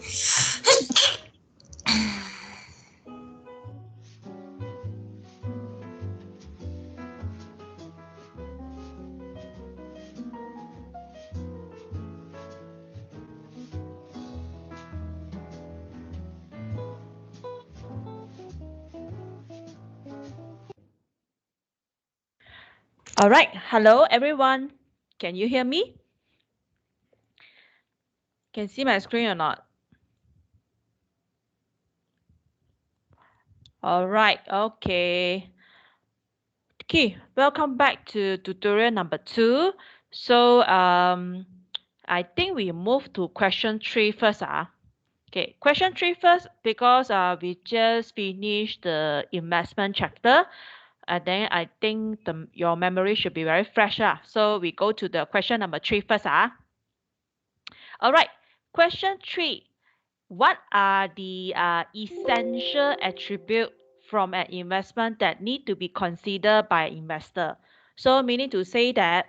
All right. Hello, everyone. Can you hear me? Can see my screen or not? All right. Okay. Okay. Welcome back to tutorial number 2. So, I think we move to question 3 first. Okay. Question 3 first because we just finished the investment chapter. And then I think your memory should be very fresh. So we go to the question number 3 first. All right. Question 3. What are the essential attributes from an investment that need to be considered by investor? So meaning to say that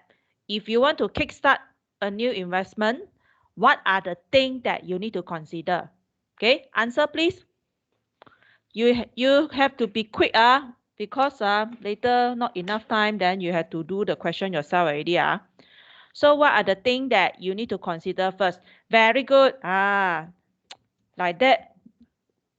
if you want to kickstart a new investment, what are the things that you need to consider? Okay, answer please. You have to be quick because later not enough time, then you have to do the question yourself already. So what are the things that you need to consider first? Very good. Like that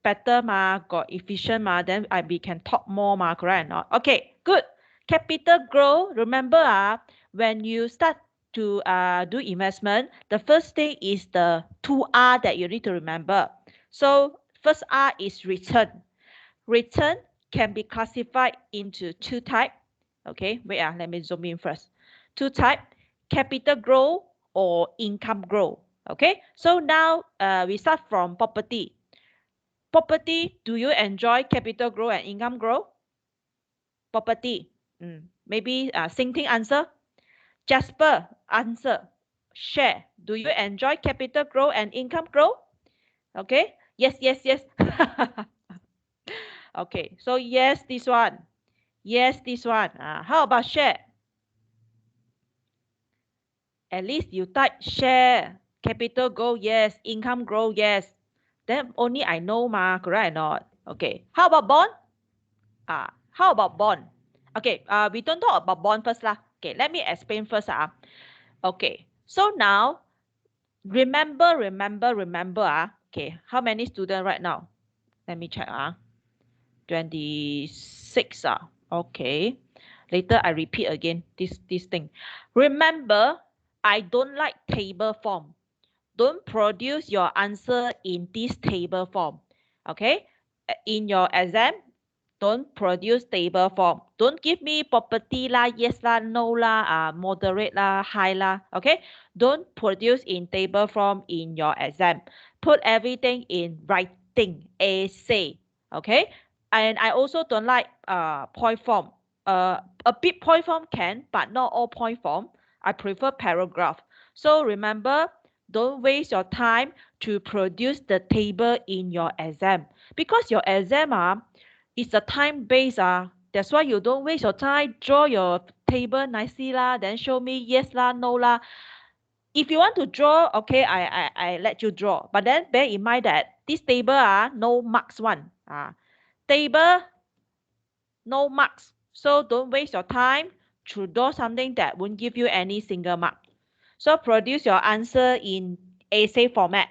better got efficient then we can talk more correct or not? Okay, good. Capital growth. Remember when you start to do investment, the first thing is the 2R that you need to remember. So first R is return. Return can be classified into two types. Okay, wait, let me zoom in first. Two types, capital growth or income growth. Okay, so now we start from property. Property, do you enjoy capital growth and income growth? Property. Maybe Sing Ting answer. Jasper answer. Share. Do you enjoy capital growth and income growth? Okay. Yes, yes, yes. Okay. So yes, this one. Yes, this one. How about share? At least you type share. Capital growth, yes. Income growth, yes. Then only I know correct or not? Okay. How about bond? How about bond? Okay, we don't talk about bond first lah. Okay, let me explain first. Okay, so now remember. Okay, how many students right now? Let me check. 26. Okay. Later I repeat again this thing. Remember, I don't like table form. Don't produce your answer in this table form. Okay? In your exam, don't produce table form. Don't give me property lah, yes lah, no lah, moderate lah, high lah. Okay? Don't produce in table form in your exam. Put everything in writing, essay. Okay? And I also don't like point form. A bit point form can, but not all point form. I prefer paragraph. So remember, don't waste your time to produce the table in your exam because your exam it's a time based that's why you don't waste your time. Draw your table nicely lah, then show me yes lah, no lah. If you want to draw, okay, I let you draw, but then bear in mind that this table no marks one table no marks, so don't waste your time to draw something that won't give you any single mark. So produce your answer in essay format.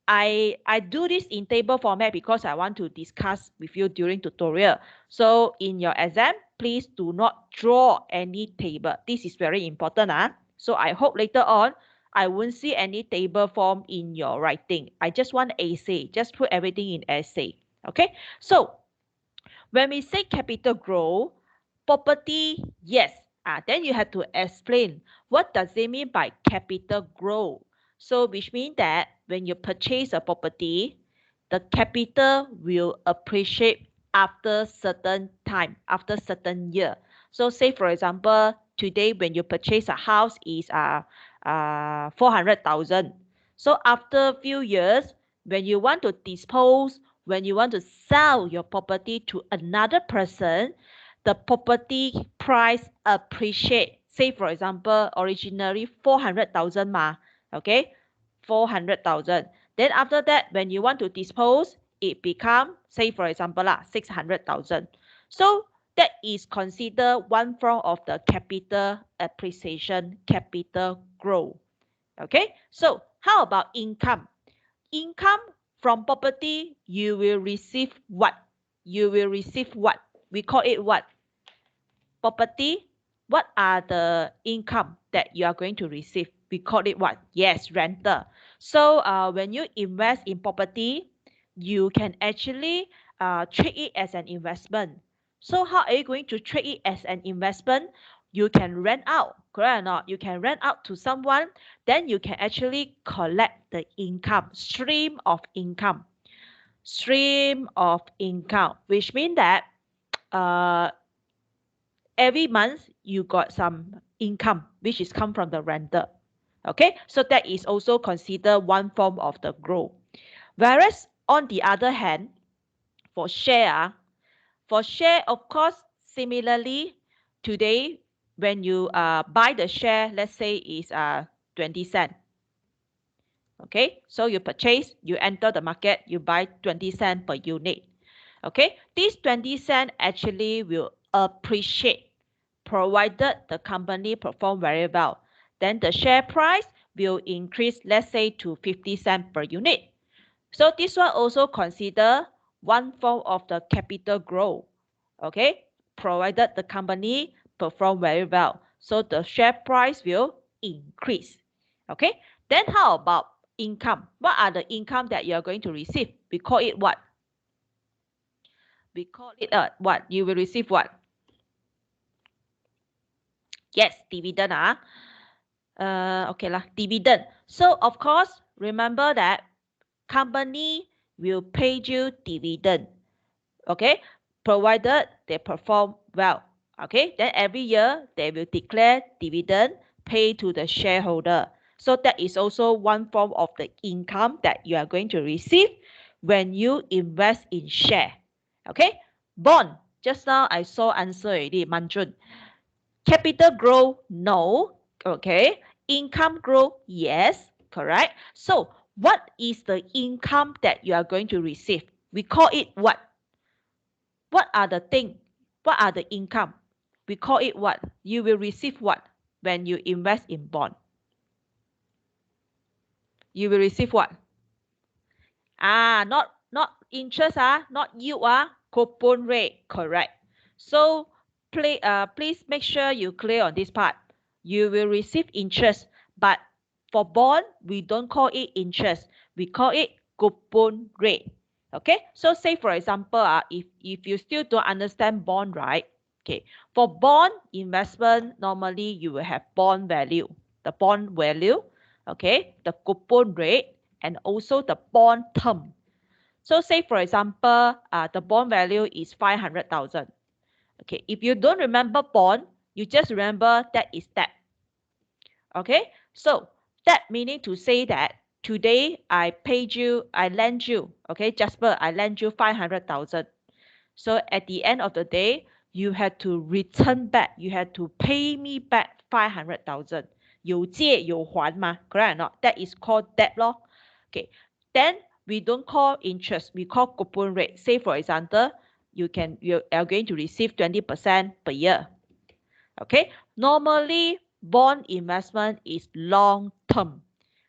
I do this in table format because I want to discuss with you during tutorial. So in your exam, please do not draw any table. This is very important. So I hope later on, I won't see any table form in your writing. I just want essay. Just put everything in essay. Okay. So when we say capital growth, property, yes. Then you have to explain what does it mean by capital growth. So which means that when you purchase a property, the capital will appreciate after certain time, after certain year. So say for example, today when you purchase a house is 400,000. So after a few years, when you want to dispose, when you want to sell your property to another person, the property price appreciate. Say for example, originally 400,000 okay, 400,000. Then after that, when you want to dispose, it become, say for example, 600,000. So that is considered one form of the capital appreciation, capital growth. Okay, so how about income? Income from property, you will receive what? You will receive what? We call it what? Property. What are the income that you are going to receive? We call it what? Yes, rental. So when you invest in property, you can actually treat it as an investment. So how are you going to treat it as an investment? You can rent out, correct or not? You can rent out to someone, then you can actually collect the income, stream of income. Stream of income, which means that uh, every month you got some income which is come from the rental. Okay, so that is also considered one form of the growth. Whereas on the other hand, for share, of course, similarly, today when you buy the share, let's say is 20 cent. Okay, so you purchase, you enter the market, you buy 20 cent per unit. Okay, this 20 cent actually will appreciate provided the company perform very well. Then the share price will increase, let's say, to 50 cent per unit. So this one also consider one form of the capital growth. Okay, provided the company perform very well. So the share price will increase. Okay, then how about income? What are the income that you are going to receive? We call it what? We call it what? You will receive what? Yes, dividend. Okay lah, dividend. So of course, remember that company will pay you dividend. Okay, provided they perform well. Okay, then every year they will declare dividend pay to the shareholder. So that is also one form of the income that you are going to receive when you invest in share. Okay, bond. Just now I saw answer already, Manjun. Capital growth, no. Okay. Income growth, yes. Correct. So what is the income that you are going to receive? We call it what? What are the thing? What are the income? We call it what? You will receive what when you invest in bond? You will receive what? Not interest, not yield, coupon rate. Correct. So please make sure you clear on this part. You will receive interest, but for bond, we don't call it interest. We call it coupon rate. Okay, so say for example, if you still don't understand bond, right? Okay, for bond investment, normally you will have bond value, the bond value, okay, the coupon rate, and also the bond term. So say for example, the bond value is 500,000. Okay, if you don't remember bond, you just remember that is debt. Okay, so that meaning to say that today I paid you, I lend you, okay, Jasper, I lend you 500,000. So at the end of the day, you had to return back, you had to pay me back 500,000. 有借有还嘛, correct or not? That is called debt law. Okay, then we don't call interest, we call coupon rate. Say for example, you are going to receive 20% per year. Okay, normally bond investment is long term.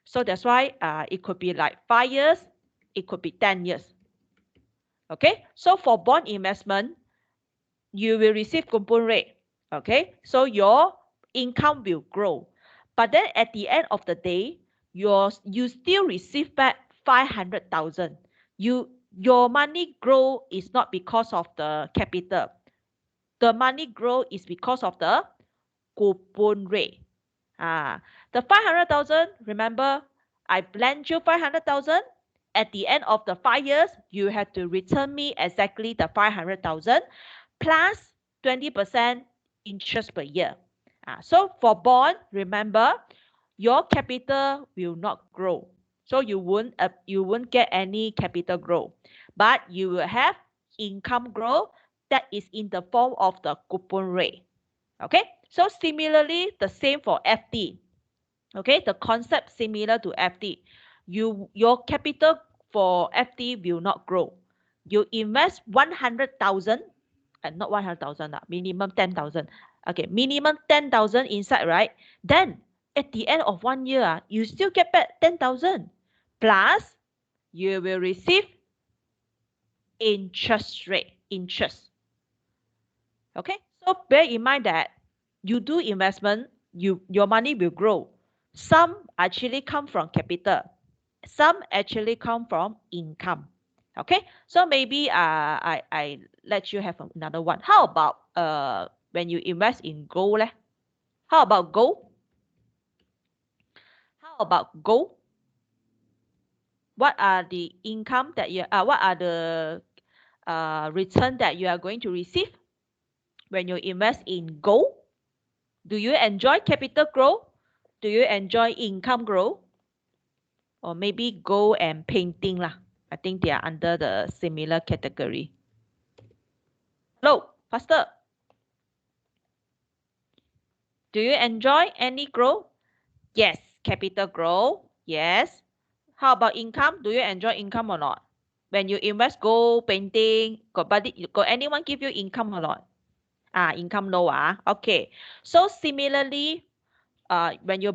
So that's why it could be like 5 years, it could be 10 years. Okay, so for bond investment, you will receive coupon rate. Okay, so your income will grow. But then at the end of the day, you still receive back 500,000. Your money grow is not because of the capital. The money grow is because of the coupon rate. The 500,000, remember, I lent you 500,000. At the end of the 5 years, you have to return me exactly the 500,000 plus 20% interest per year. So for bond, remember, your capital will not grow. So you won't get any capital growth, but you will have income growth that is in the form of the coupon rate. Okay, so similarly, the same for FD. Okay, the concept similar to FD. your capital for FD will not grow. You invest 100,000, and not 100,000, minimum 10,000. Okay, minimum 10,000 inside, right? Then at the end of 1 year, you still get back 10,000. Plus, you will receive interest. Okay, so bear in mind that you do investment, your money will grow. Some actually come from capital, some actually come from income. Okay, so maybe I let you have another one. How about when you invest in gold leh? How about gold? How about gold? What are the income that you what are the return that you are going to receive when you invest in gold? Do you enjoy capital growth? Do you enjoy income growth? Or maybe gold and painting lah. I think they are under the similar category. Hello, faster. Do you enjoy any growth? Yes, capital growth. Yes. How about income? Do you enjoy income or not? When you invest gold, painting, got anyone give you income or not? Income no. Okay. So similarly, when you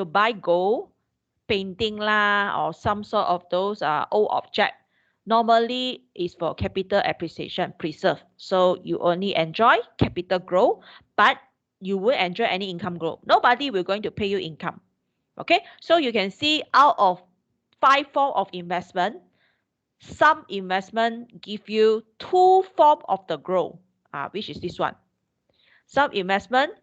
buy gold, painting lah, or some sort of those old object, normally is for capital appreciation, preserve. So you only enjoy capital growth, but you will enjoy any income growth. Nobody will going to pay you income. Okay, so you can see out of 5 forms of investment, some investment give you 2 forms of the growth, which is this one. Some investment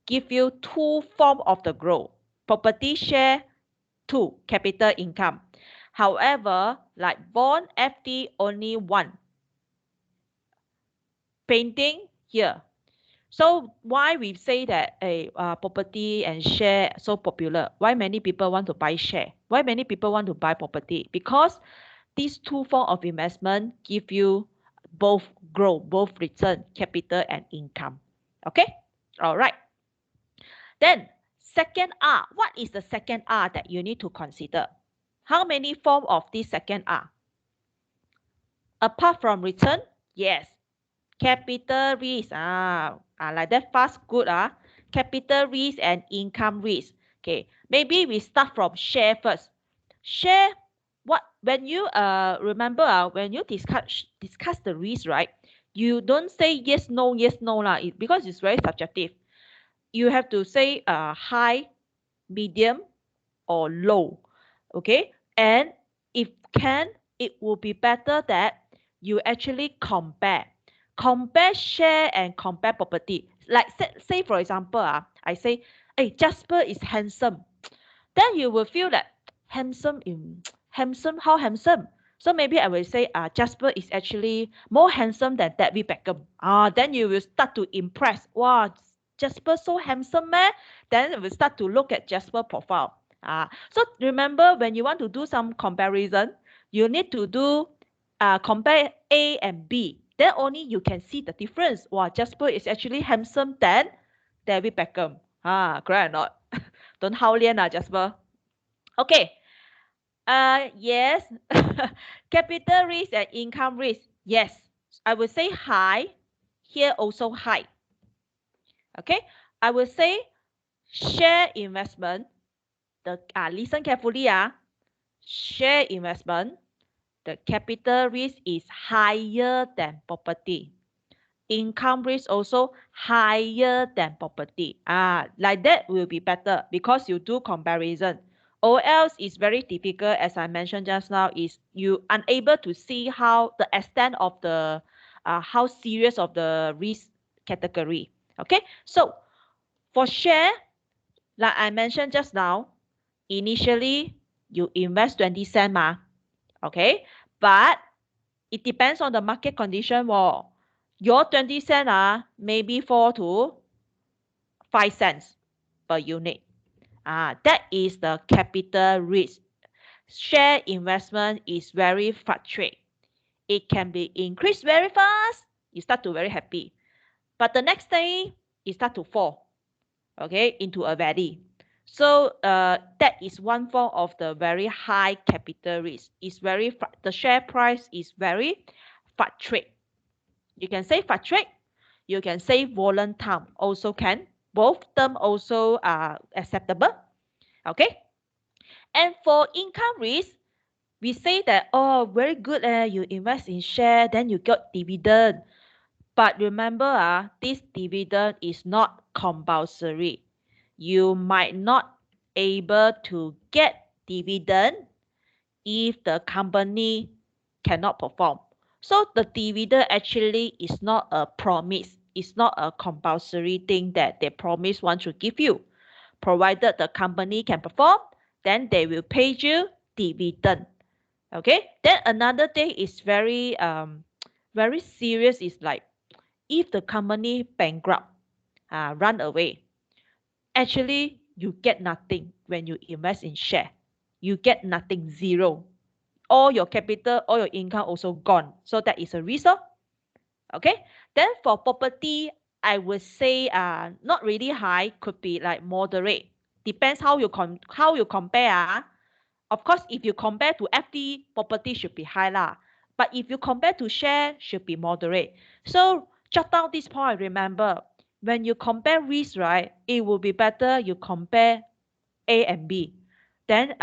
give you 2 forms of the growth. Property share, 2, capital income. However, like bond, FD, only 1. Painting, here. So why we say that a property and share so popular? Why many people want to buy share? Why many people want to buy property? Because these 2 forms of investment give you both growth, both return, capital and income. Okay? All right. Then second R. What is the second R that you need to consider? How many forms of this second R? Apart from return, yes. Capital risk, like that fast, good. Capital risk and income risk. Okay, maybe we start from share first. Share, what when you remember when you discuss the risk, right? You don't say yes no lah, because it's very subjective. You have to say high, medium, or low. Okay, and if can, it will be better that you actually compare share and compare property. Like say for example, I say, hey, Jasper is handsome. Then you will feel that handsome in handsome, how handsome? So maybe I will say Jasper is actually more handsome than David Beckham. Then you will start to impress. Wow, Jasper so handsome, man. Then you will start to look at Jasper profile. So remember, when you want to do some comparison, you need to do compare A and B. Then only you can see the difference. Wow, Jasper is actually handsome than David Beckham. Correct or not? Don't hao lian Jasper. Okay. Yes. Capital risk and income risk. Yes. I will say high. Here also high. Okay. I will say share investment. Listen carefully. Share investment. The capital risk is higher than property. Income risk also higher than property. Like that will be better because you do comparison. Or else it's very difficult, as I mentioned just now, is you unable to see how the extent of the how serious of the risk category. Okay, so for share, like I mentioned just now, initially you invest 20 cent okay, but it depends on the market condition. Your 20 cent maybe fall to 5 cents per unit. That is the capital risk. Share investment is very fluctuate. It can be increased very fast. You start to very happy. But the next day, it start to fall, okay, into a valley. So that is one form of the very high capital risk. It's the share price is very fluctuate. You can say fluctuate. You can say volatile. Also can. Both term also are acceptable. Okay. And for income risk, we say that, oh, very good, you invest in share, then you got dividend. But remember, this dividend is not compulsory. You might not able to get dividend if the company cannot perform. So the dividend actually is not a promise. It's not a compulsory thing that they promise want to give you. Provided the company can perform, then they will pay you dividend. Okay. Then another thing is very serious is like if the company bankrupt, run away, actually you get nothing when you invest in share. You get nothing, zero. All your capital, all your income also gone. So that is a risk. Okay. Then for property, I would say not really high, could be like moderate. Depends how you compare. Of course, if you compare to FD, property should be high lah. But if you compare to share, should be moderate. So jot down this point. Remember, when you compare risk, right, it will be better you compare A and B. Then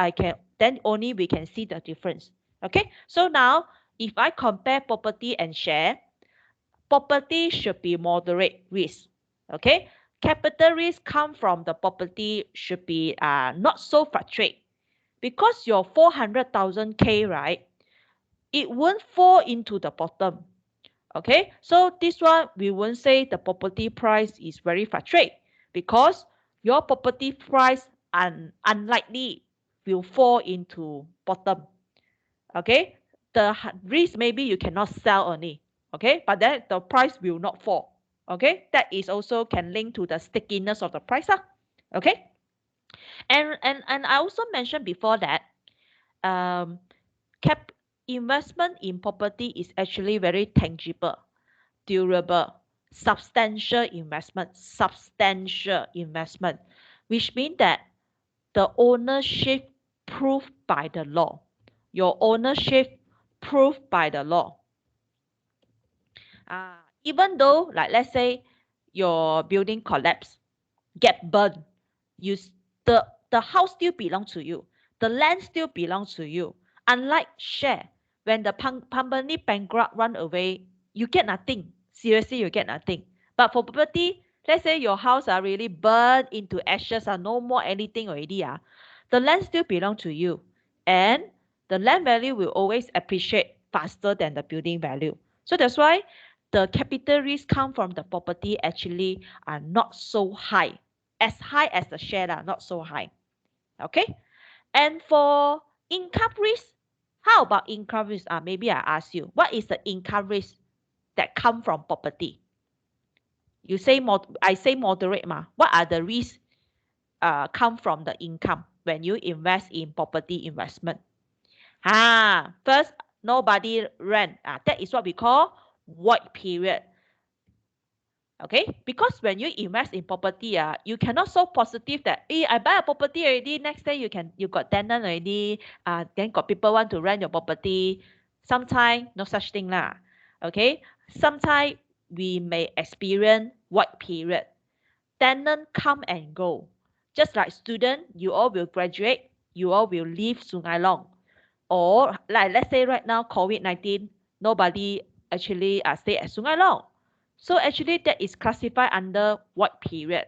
only we can see the difference. Okay. So now, if I compare property and share, property should be moderate risk. Okay. Capital risk come from the property should be not so fluctuate because your 400,000 K, right, it won't fall into the bottom. Okay, so this one we won't say the property price is very fluctuate because your property price unlikely will fall into bottom. Okay, the risk maybe you cannot sell only. Okay, but then the price will not fall. Okay, that is also can link to the stickiness of the price. Okay, and I also mentioned before that um, cap investment in property is actually very tangible, durable, substantial investment, which means that the ownership proved by the law. Your ownership proved by the law. Even though, like let's say, your building collapse, get burned, you the house still belongs to you, the land still belongs to you. Unlike share, when the company bankrupt run away, you get nothing. Seriously, you get nothing. But for property, let's say your house are really burned into ashes, no more anything already, the land still belong to you, and the land value will always appreciate faster than the building value. So that's why the capital risk come from the property actually are not so high, as high as the share, not so high. Okay. And for income risk, how about income risk? Maybe I ask you, what is the income risk that come from property? You say I say moderate ma. What are the risks come from the income when you invest in property investment? First, nobody rent. That is what we call void period. Okay, because when you invest in property, you cannot so positive that I buy a property already, next day you got tenant already, then got people want to rent your property. Sometimes no such thing lah. Okay, sometimes we may experience void period. Tenant come and go. Just like student, you all will graduate, you all will leave Sungai Long. Or like let's say right now, COVID-19, nobody actually stay at Sungai Long. So actually that is classified under void period,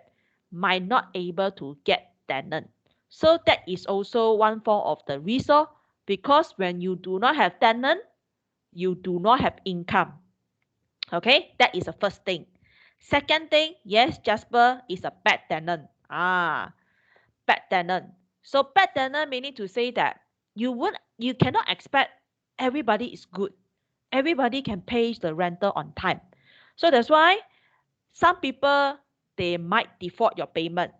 might not able to get tenant. So that is also one form of the risk, because when you do not have tenant, you do not have income. Okay, that is the first thing. Second thing, yes, Jasper is a bad tenant. Bad tenant. So bad tenant meaning to say that you cannot expect everybody is good. Everybody can pay the rental on time. So that's why some people they might default your payment.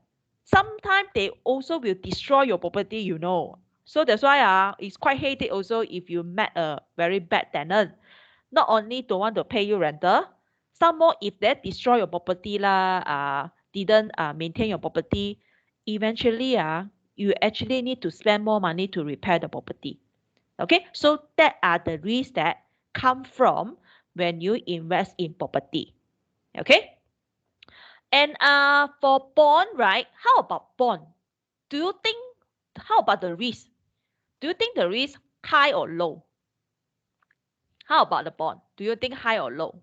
Sometimes they also will destroy your property, you know. So that's why it's quite headache also if you met a very bad tenant. Not only don't want to pay you rental, some more if they destroy your property didn't maintain your property, eventually you actually need to spend more money to repair the property. Okay, so that are the risks that come from when you invest in property. Okay, and for bond, right? How about bond? Do you think, how about the risk? Do you think the risk high or low? How about the bond? Do you think high or low?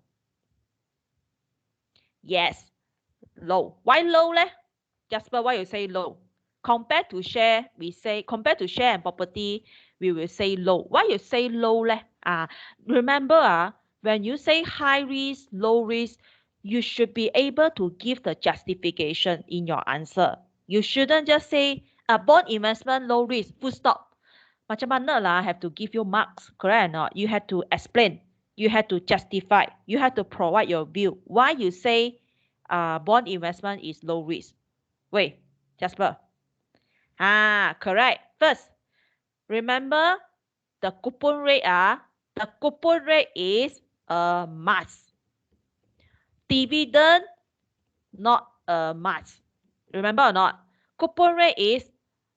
Yes, low. Why low leh? Jasper, why you say low? Compared to share, we say compared to share and property, we will say low. Why you say low leh? Remember when you say high risk, low risk, you should be able to give the justification in your answer. You shouldn't just say bond investment low risk, full stop. Macam mana lah, have to give you marks, correct or not? You have to explain, you have to justify, you have to provide your view. Why you say bond investment is low risk? Wait, Jasper. Correct. First, remember the coupon rate the coupon rate is a must. Dividend, not a must. Remember or not? Coupon rate is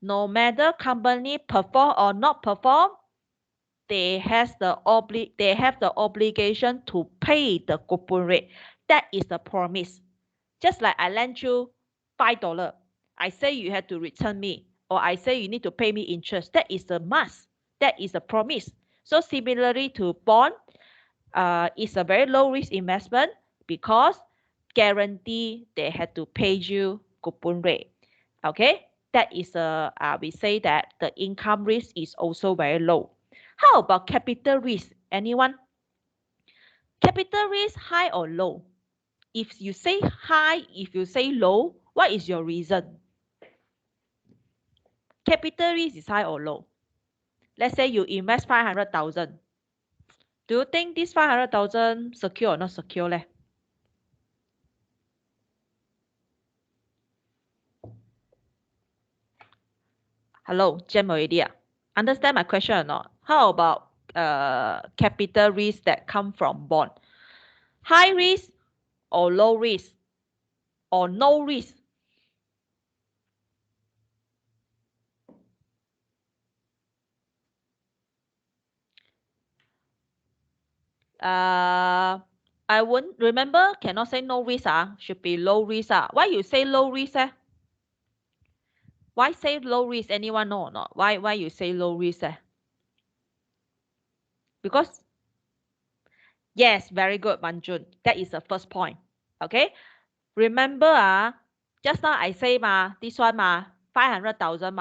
no matter company perform or not perform, they have the obligation to pay the coupon rate. That is the promise. Just like I lend you $5, I say you have to return me, or I say you need to pay me interest. That is a must. That is a promise. So similarly to bond, it's a very low risk investment because guarantee they had to pay you coupon rate. Okay, that is we say that the income risk is also very low. How about capital risk? Anyone? Capital risk high or low? If you say high, if you say low, what is your reason? Capital risk is high or low? Let's say you invest 500,000. Do you think this 500,000 secure or not secure leh? Hello, jam already. Understand my question or not? How about capital risk that come from bond? High risk or low risk or no risk? I won't remember, cannot say no risk, should be low risk. Why you say low risk? Why say low risk? Anyone know or not? Why you say low risk? Because yes, very good, Manjun. That is the first point. Okay. Remember, just now I say this one 500,000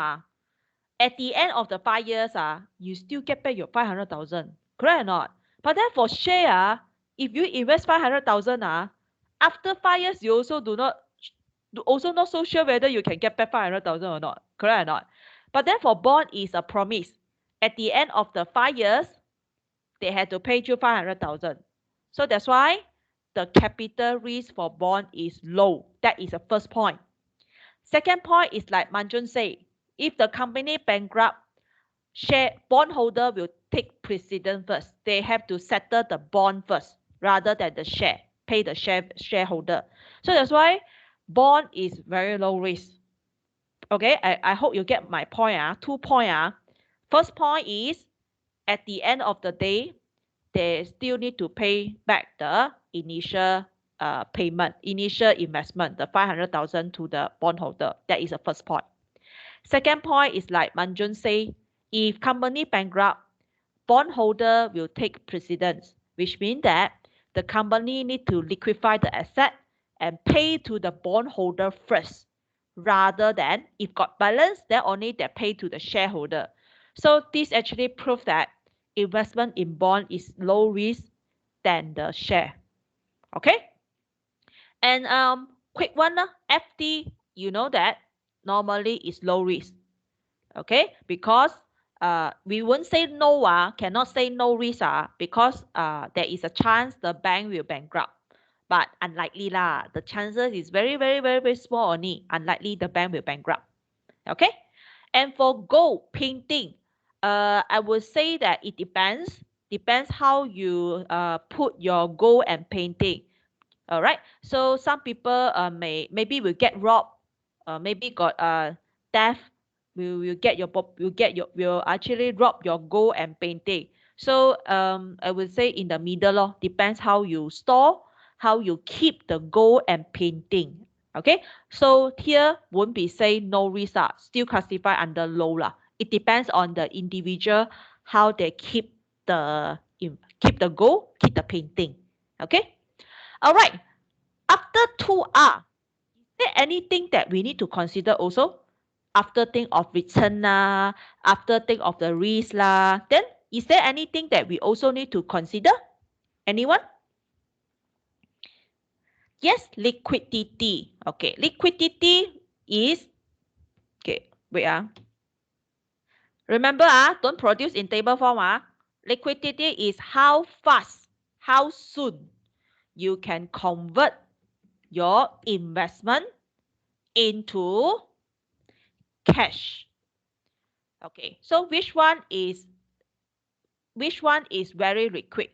At the end of the 5 years, you still get back your 500,000. Correct or not? But then for share, if you invest 500,000, after 5 years, you also also not so sure whether you can get back 500,000 or not. Correct or not? But then for bond is a promise. At the end of the 5 years, they had to pay you 500,000. So that's why the capital risk for bond is low. That is the first point. Second point is like Manjun said, if the company bankrupt, bondholder will take precedence first. They have to settle the bond first rather than the share, pay the shareholder. So that's why bond is very low risk. Okay, I hope you get my point. 2 points. First point is at the end of the day, they still need to pay back the initial payment, initial investment, the 500,000 to the bondholder. That is the first point. Second point is like Manjun say, if company bankrupt, bondholder will take precedence, which means that the company need to liquefy the asset and pay to the bondholder first, rather than if got balance, then only they pay to the shareholder. So this actually proves that investment in bond is low risk than the share. Okay. And quick one, FD, you know that normally is low risk. Okay, because we won't say no, cannot say no risk, because there is a chance the bank will bankrupt. But unlikely lah, the chances is very, very, very, very small only. Unlikely the bank will bankrupt. Okay, and for gold painting, I would say that it depends how you put your gold and painting. All right, so some people maybe will get robbed maybe got theft, will actually rob your gold and painting. So I would say in the middle lor, depends how you store, how you keep the gold and painting. Okay, so here won't be say no risk still classify under low lah. It depends on the individual how they keep keep the gold, keep the painting. Okay, all right. After 2R, is there anything that we need to consider also? After think of return lah, after think of the risk lah, then is there anything that we also need to consider? Anyone? Yes, liquidity. Okay, liquidity is, okay, wait remember don't produce in table form Liquidity is how fast, how soon you can convert your investment into cash. Okay, so which one is very liquid?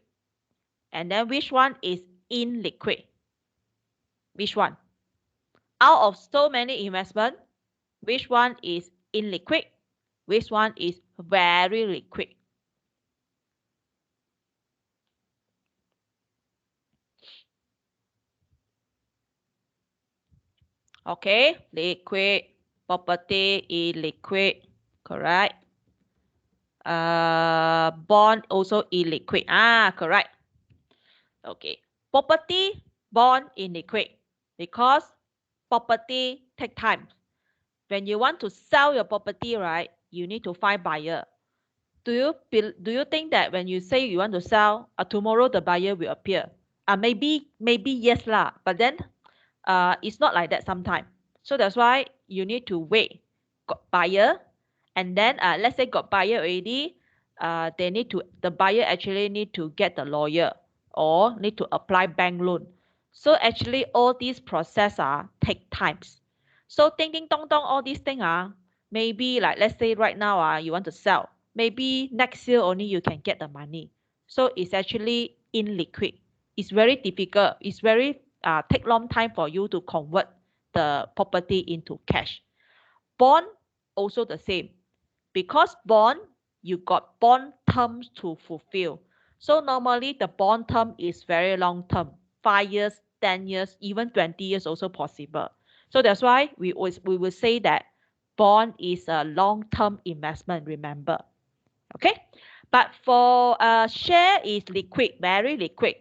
And then which one is illiquid? Which one? Out of so many investment, which one is illiquid? Which one is very liquid? Okay, liquid, property, illiquid, correct. Bond also illiquid. Correct. Okay, property, bond, illiquid, because property take time. When you want to sell your property, right, you need to find buyer. Do you think that when you say you want to sell, tomorrow the buyer will appear? Maybe yes lah, but then it's not like that sometimes. So that's why you need to wait, got buyer, and then let's say got buyer already, the buyer actually need to get the lawyer or need to apply bank loan. So actually all these process take times. So ding dong dong all these things maybe like let's say right now you want to sell, maybe next year only you can get the money. So it's actually illiquid. It's very difficult. It's very take long time for you to convert the property into cash. Bond also the same, because bond you got bond terms to fulfill. So normally the bond term is very long term, 5 years, 10 years, even 20 years also possible. So that's why we will say that bond is a long term investment. Remember, okay? But for share is liquid, very liquid,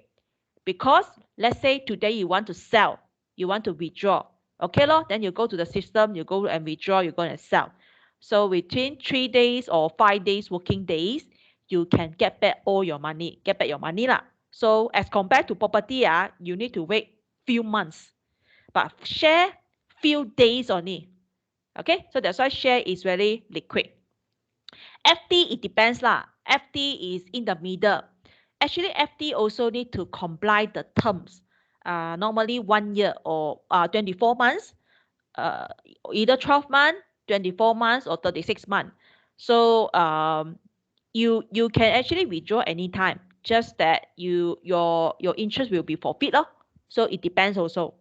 because let's say today you want to sell, you want to withdraw, okay lor, then you go to the system, you go and withdraw, you're going to sell. So within 3 days or 5 days working days, you can get back all your money, lah. So as compared to property you need to wait few months, but share few days only. Okay, so that's why share is very liquid. FD, it depends lah. FD is in the middle. Actually, FD also need to comply the terms. Normally 1 year or 24 months, either 12 months, 24 months, or 36 months. So you can actually withdraw anytime. Just that your interest will be forfeit lor. So it depends also.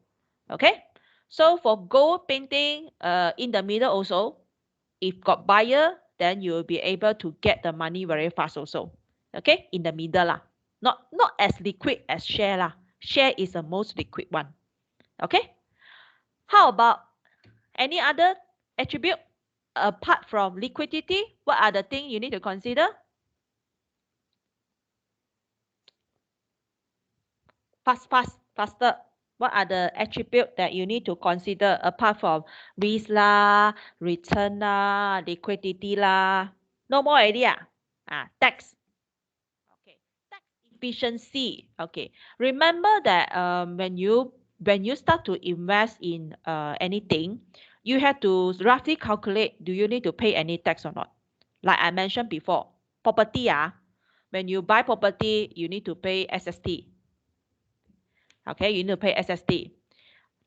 Okay. So for gold painting, in the middle also, if got buyer, then you will be able to get the money very fast also. Okay, in the middle lah. Not as liquid as share lah. Share is the most liquid one. Okay. How about any other attribute apart from liquidity? What are the things you need to consider? Faster. What are the attributes that you need to consider apart from risk lah, return lah, liquidity lah? No more already tax. Okay, tax efficiency. Okay, remember that when you start to invest in anything, you have to roughly calculate, do you need to pay any tax or not? Like I mentioned before, property when you buy property, you need to pay SST. Okay, you need to pay SST.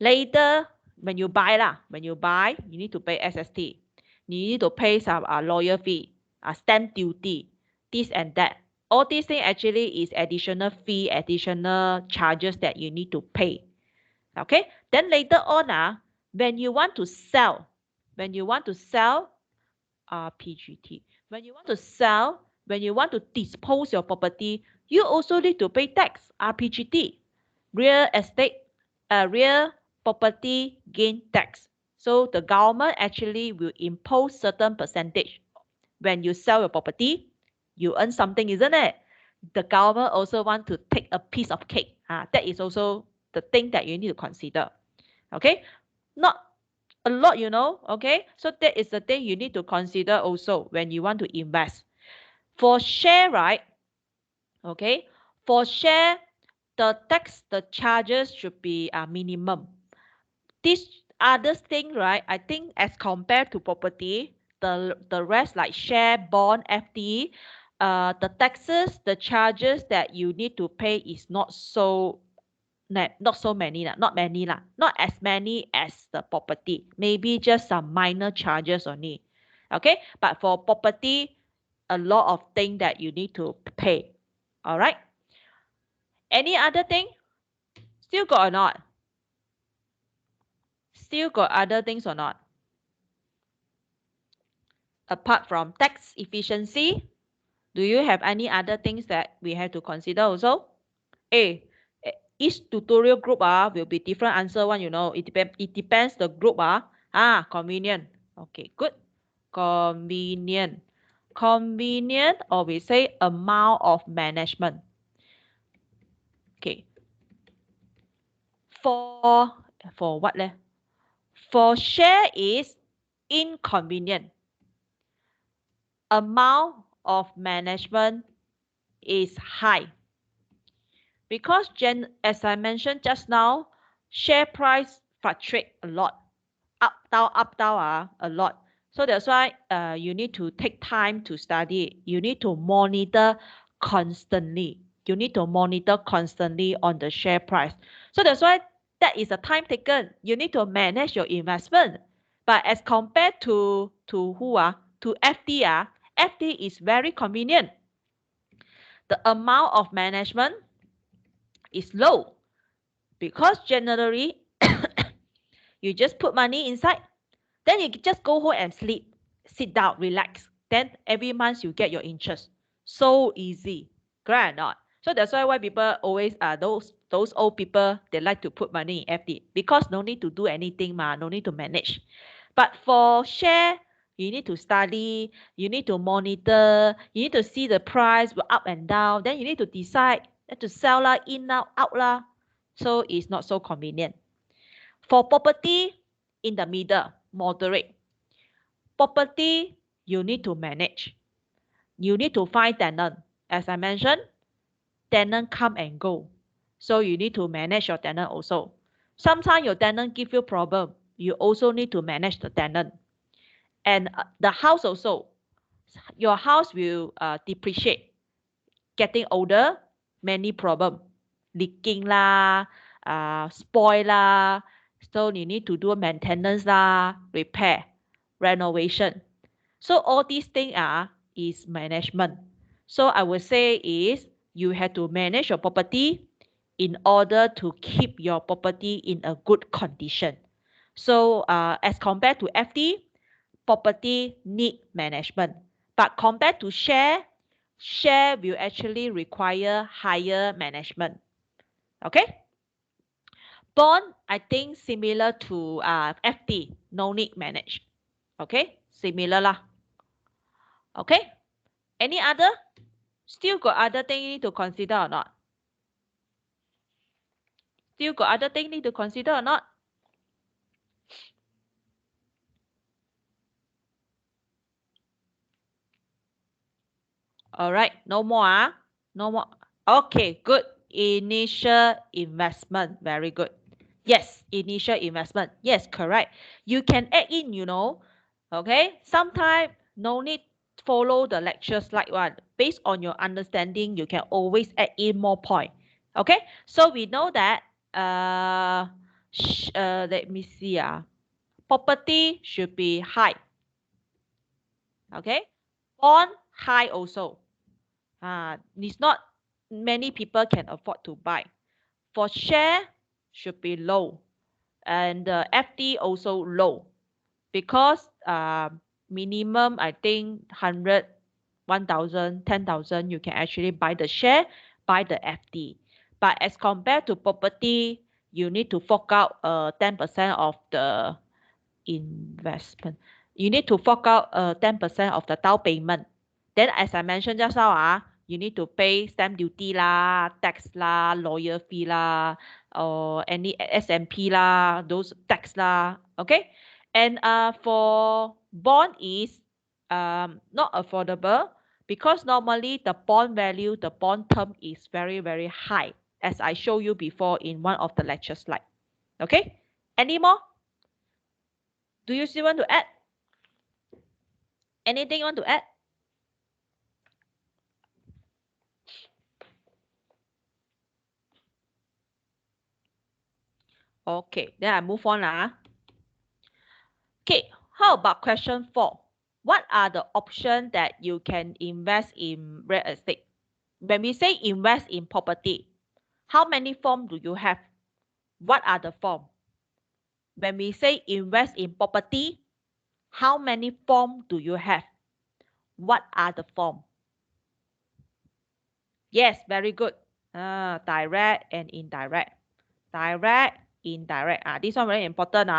Later, when you buy, you need to pay SST. You need to pay some lawyer fee, stamp duty, this and that. All these things actually is additional fee, additional charges that you need to pay. Okay, then later on when you want to sell, RPGT, when you want to sell, when you want to dispose your property, you also need to pay tax, RPGT, real estate, real property gain tax. So the government actually will impose certain percentage. When you sell your property, you earn something, isn't it? The government also want to take a piece of cake. That is also the thing that you need to consider. Okay, not a lot, okay? So that is the thing you need to consider also when you want to invest. For share, right? Okay, for share, the tax, the charges should be minimum. This other thing, right? I think as compared to property, the rest like share, bond, FD, the taxes, the charges that you need to pay is not so many lah, not as many as the property. Maybe just some minor charges only. Okay, but for property, a lot of things that you need to pay. All right. Any other thing? Still got or not? Still got other things or not? Apart from tax efficiency, do you have any other things that we have to consider also? Each tutorial group will be different answer one, It depends the group convenient. Okay, good. Convenient. Convenient, or we say amount of management. Okay. For what leh? For share is inconvenient. Amount of management is high. Because as I mentioned just now, share price fluctuate a lot. Up, down, a lot. So that's why you need to take time to study. You need to monitor constantly. You need to monitor constantly on the share price. So that's why that is a time taken. You need to manage your investment. But as compared to who? To FD, FD is very convenient. The amount of management is low because generally you just put money inside, then you just go home and sleep, sit down, relax. Then every month you get your interest. So easy, correct or not? So that's why people always those old people, they like to put money in FD because no need to do anything, no need to manage. But for share, you need to study, you need to monitor, you need to see the price up and down, then you need to decide to sell lah, in lah, out lah. So it's not so convenient. For property, in the middle, moderate. Property, you need to manage. You need to find tenant. As I mentioned, tenant come and go. So you need to manage your tenant also. Sometimes your tenant give you problem. You also need to manage the tenant. And the house also. Your house will depreciate. Getting older, many problem. Leaking lah, spoil lah. So you need to do maintenance lah, repair, renovation. So all these things is management. So I would say is you have to manage your property in order to keep your property in a good condition. So as compared to FD, property need management. But compared to share will actually require higher management. Okay? Bond, I think similar to FD, no need manage. Okay? Similar lah. Okay? Any other? Still got other thing you need to consider or not? Still got other thing need to consider or not? All right, no more. No more. Okay, good. Initial investment. Very good. Yes, initial investment. Yes, correct. You can add in, Okay, sometimes no need follow the lecture slide one. Based on your understanding, you can always add in more point. Okay, so we know that let me see. Property should be high. Okay, bond high also. It's not many people can afford to buy. For share, should be low. And the FD also low because minimum I think 100, 1,000, 10,000 you can actually buy the share, buy the FD. But as compared to property, you need to fork out 10% of the investment. You need to fork out 10% of the down payment. Then as I mentioned just now, you need to pay stamp duty lah, tax lah, lawyer fee lah, or any SMP lah, those tax lah. Okay. And for bond is not affordable because normally the bond value, the bond term is very, very high, as I show you before in one of the lecture slide. Okay. Any more? Do you still want to add? Anything you want to add? Okay, then I move on lah. Okay, how about question 4? What are the options that you can invest in real estate? When we say invest in property, how many forms do you have? What are the forms? When we say invest in property, how many forms do you have? What are the forms? Yes, very good. Direct and indirect. Direct, indirect. This one very important.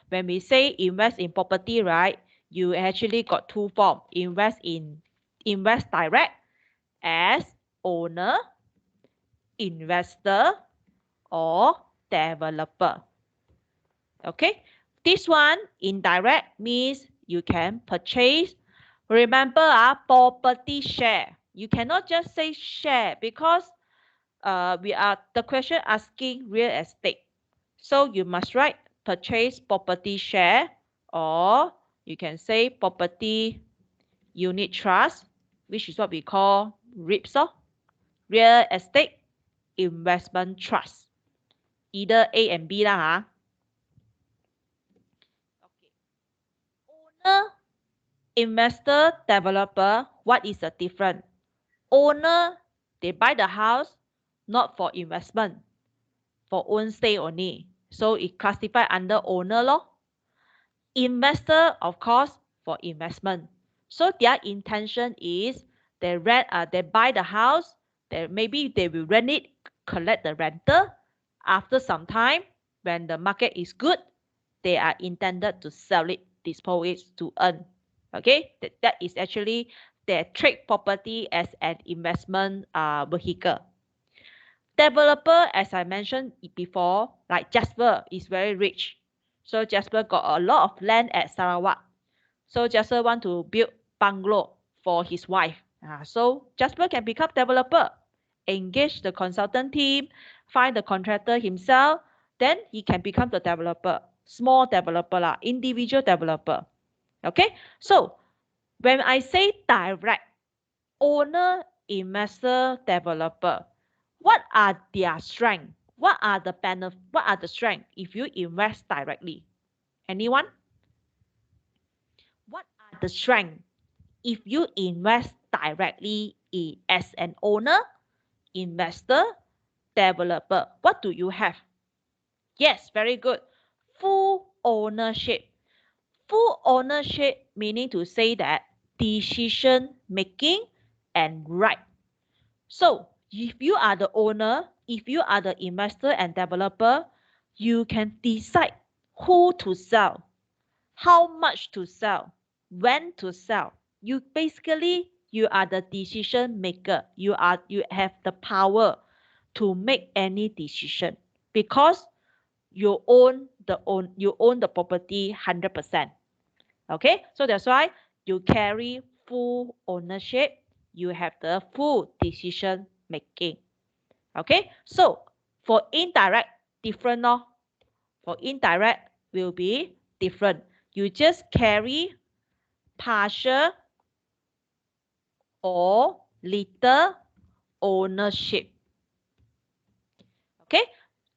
When we say invest in property, right, you actually got two forms. Invest direct as owner, investor, or developer. Okay, this one indirect means you can purchase. Remember, property share. You cannot just say share because the question asking real estate. So you must write purchase property share, or you can say property unit trust, which is what we call REIPs, real estate investment trust. Either A and B lah. Okay. Owner, investor, developer, what is the difference? Owner, they buy the house not for investment, for own stay only. So it classified under owner law. Investor, of course, for investment. So their intention is they buy the house, maybe they will rent it, collect the rental. After some time, when the market is good, they are intended to sell it, dispose it to earn. Okay, that is actually they trade property as an investment vehicle. Developer, as I mentioned before, like Jasper is very rich. So Jasper got a lot of land at Sarawak. So Jasper want to build bungalow for his wife. So Jasper can become developer, engage the consultant team, find the contractor himself, then he can become the developer, small developer lah, individual developer. Okay, so when I say direct, owner, investor, developer, what are their strengths? What are the benefits? What are the strengths if you invest directly? Anyone? What are the strengths if you invest directly as an owner, investor, developer? What do you have? Yes, very good. Full ownership. Full ownership meaning to say that decision making and right. So if you are the owner, if you are the investor and developer, you can decide who to sell, how much to sell, when to sell. You are the decision maker. You have the power to make any decision because you own the property 100%. Okay, so that's why you carry full ownership. You have the full decision making. Okay, so for indirect, different. For indirect will be different. You just carry partial or little ownership. Okay,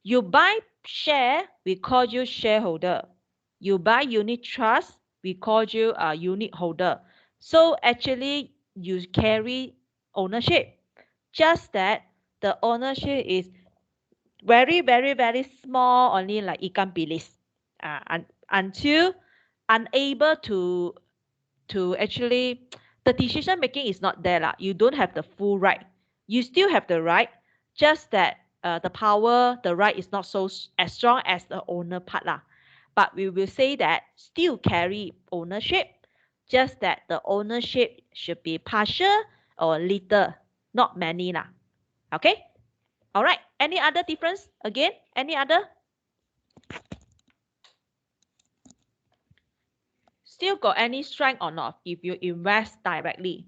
you buy share, we call you shareholder. You buy unit trust, we call you a unit holder. So actually, you carry ownership. Just that the ownership is very, very, very small, only like ikan bilis. Until unable to actually, the decision making is not there lah. You don't have the full right. You still have the right, just that the power, the right is not so as strong as the owner part lah. But we will say that still carry ownership, just that the ownership should be partial or little, not many lah. Okay? All right. Any other difference? Again, any other? Still got any strength or not if you invest directly?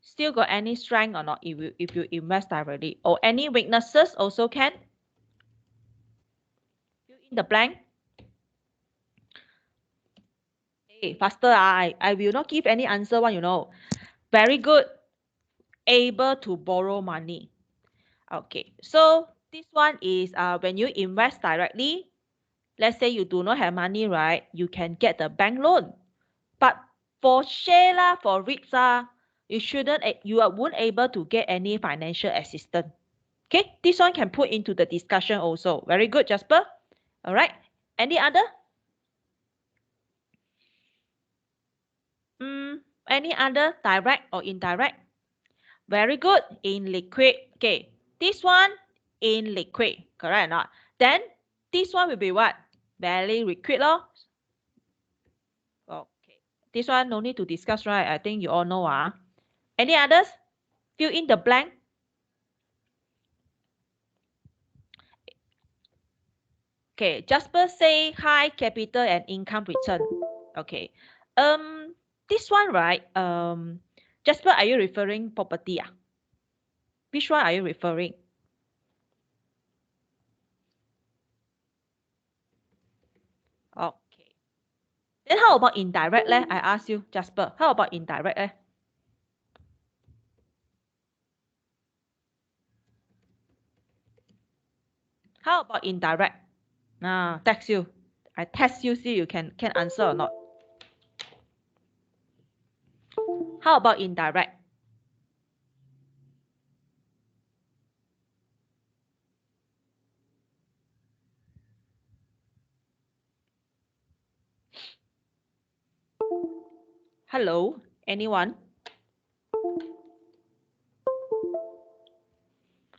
Still got any strength or not if you invest directly? Or any weaknesses also can? Fill in the blank. Hey, faster. I will not give any answer one, you know. Very good. Able to borrow money. Okay, so this one is when you invest directly, let's say you do not have money, right? You can get the bank loan. But for share lah, for REITs you won't able to get any financial assistance. Okay, this one can put into the discussion also. Very good, Jasper. All right. Any other? Any other direct or indirect? Very good. In liquid. Okay, this one in liquid. Correct or not? Then this one will be what? Very liquid lor. Okay. This one no need to discuss, right? I think you all know. Any others? Fill in the blank. Okay, Jasper say high capital and income return. Okay. This one, right? Jasper, are you referring property? Which one are you referring? Okay. Then how about indirect leh? I ask you, Jasper. How about indirect leh? How about indirect? Text you. I test you, see you can answer or not. How about indirect? Hello, anyone?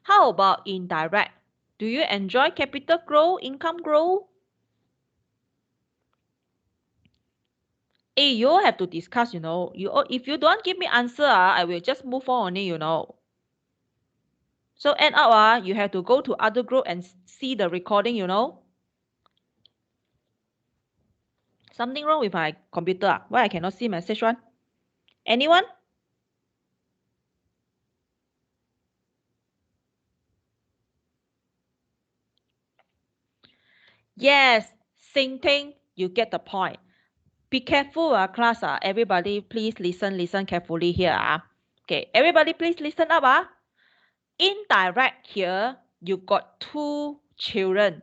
How about indirect? Do you enjoy capital growth, income growth? You all have to discuss, you know. If you don't give me answer, I will just move on only, you know. So end up, you have to go to other group and see the recording, you know. Something wrong with my computer. Why I cannot see message one? Anyone? Yes, same thing. You get the point. Be careful, class. Everybody, please listen carefully here. Okay, everybody, please listen up. Indirect here, you got two children.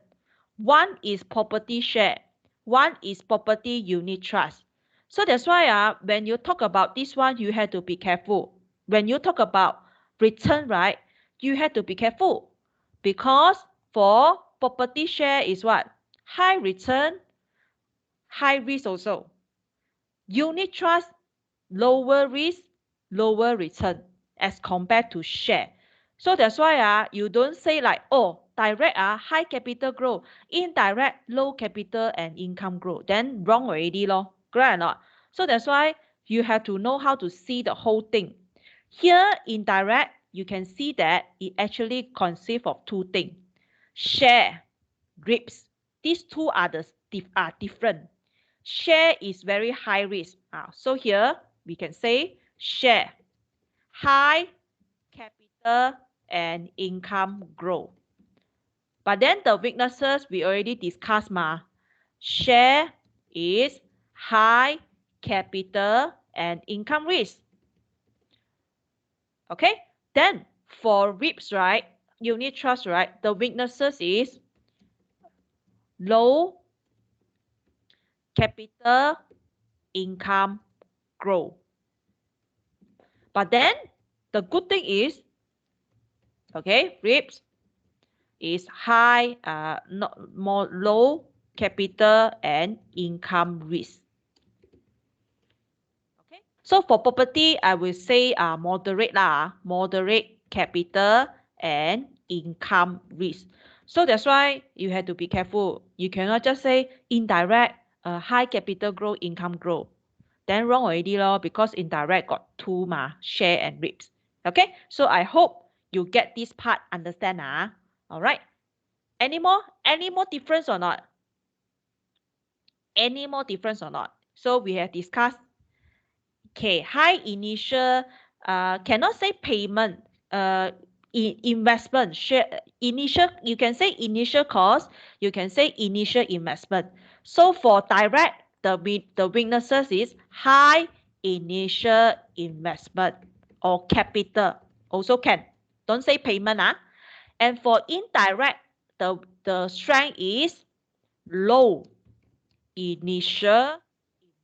One is property share, one is property unit trust. So that's why when you talk about this one, you have to be careful. When you talk about return, right, you have to be careful because for property share is what? High return, high risk also. Unit trust, lower risk, lower return as compared to share. So that's why you don't say like, oh, direct high capital growth, indirect low capital and income growth. Then wrong already lor, correct or not? So that's why you have to know how to see the whole thing. Here, indirect, you can see that it actually consists of two things. Share, REIPs. These two are different. Share is very high risk. So here we can say share, high capital and income growth. But then the weaknesses we already discussed. Share is high capital and income risk. Okay, then for REIPs, right, unit trust, right, the weaknesses is low capital income growth. But then the good thing is Okay, REITs is high, not more low capital and income risk. Okay, so for property, I will say moderate lah, moderate capital and income risk. So that's why you have to be careful. You cannot just say indirect, high capital grow, income grow. Then wrong already lor, because indirect got two share and REITs. Okay, so I hope you get this part, understand all right. Any more difference or not? Any more difference or not? So we have discussed. Okay, high initial, cannot say payment, investment, share, initial, you can say initial cost, you can say initial investment. So for direct, the weaknesses is high initial investment or capital, also can. Don't say payment. And for indirect, the strength is low initial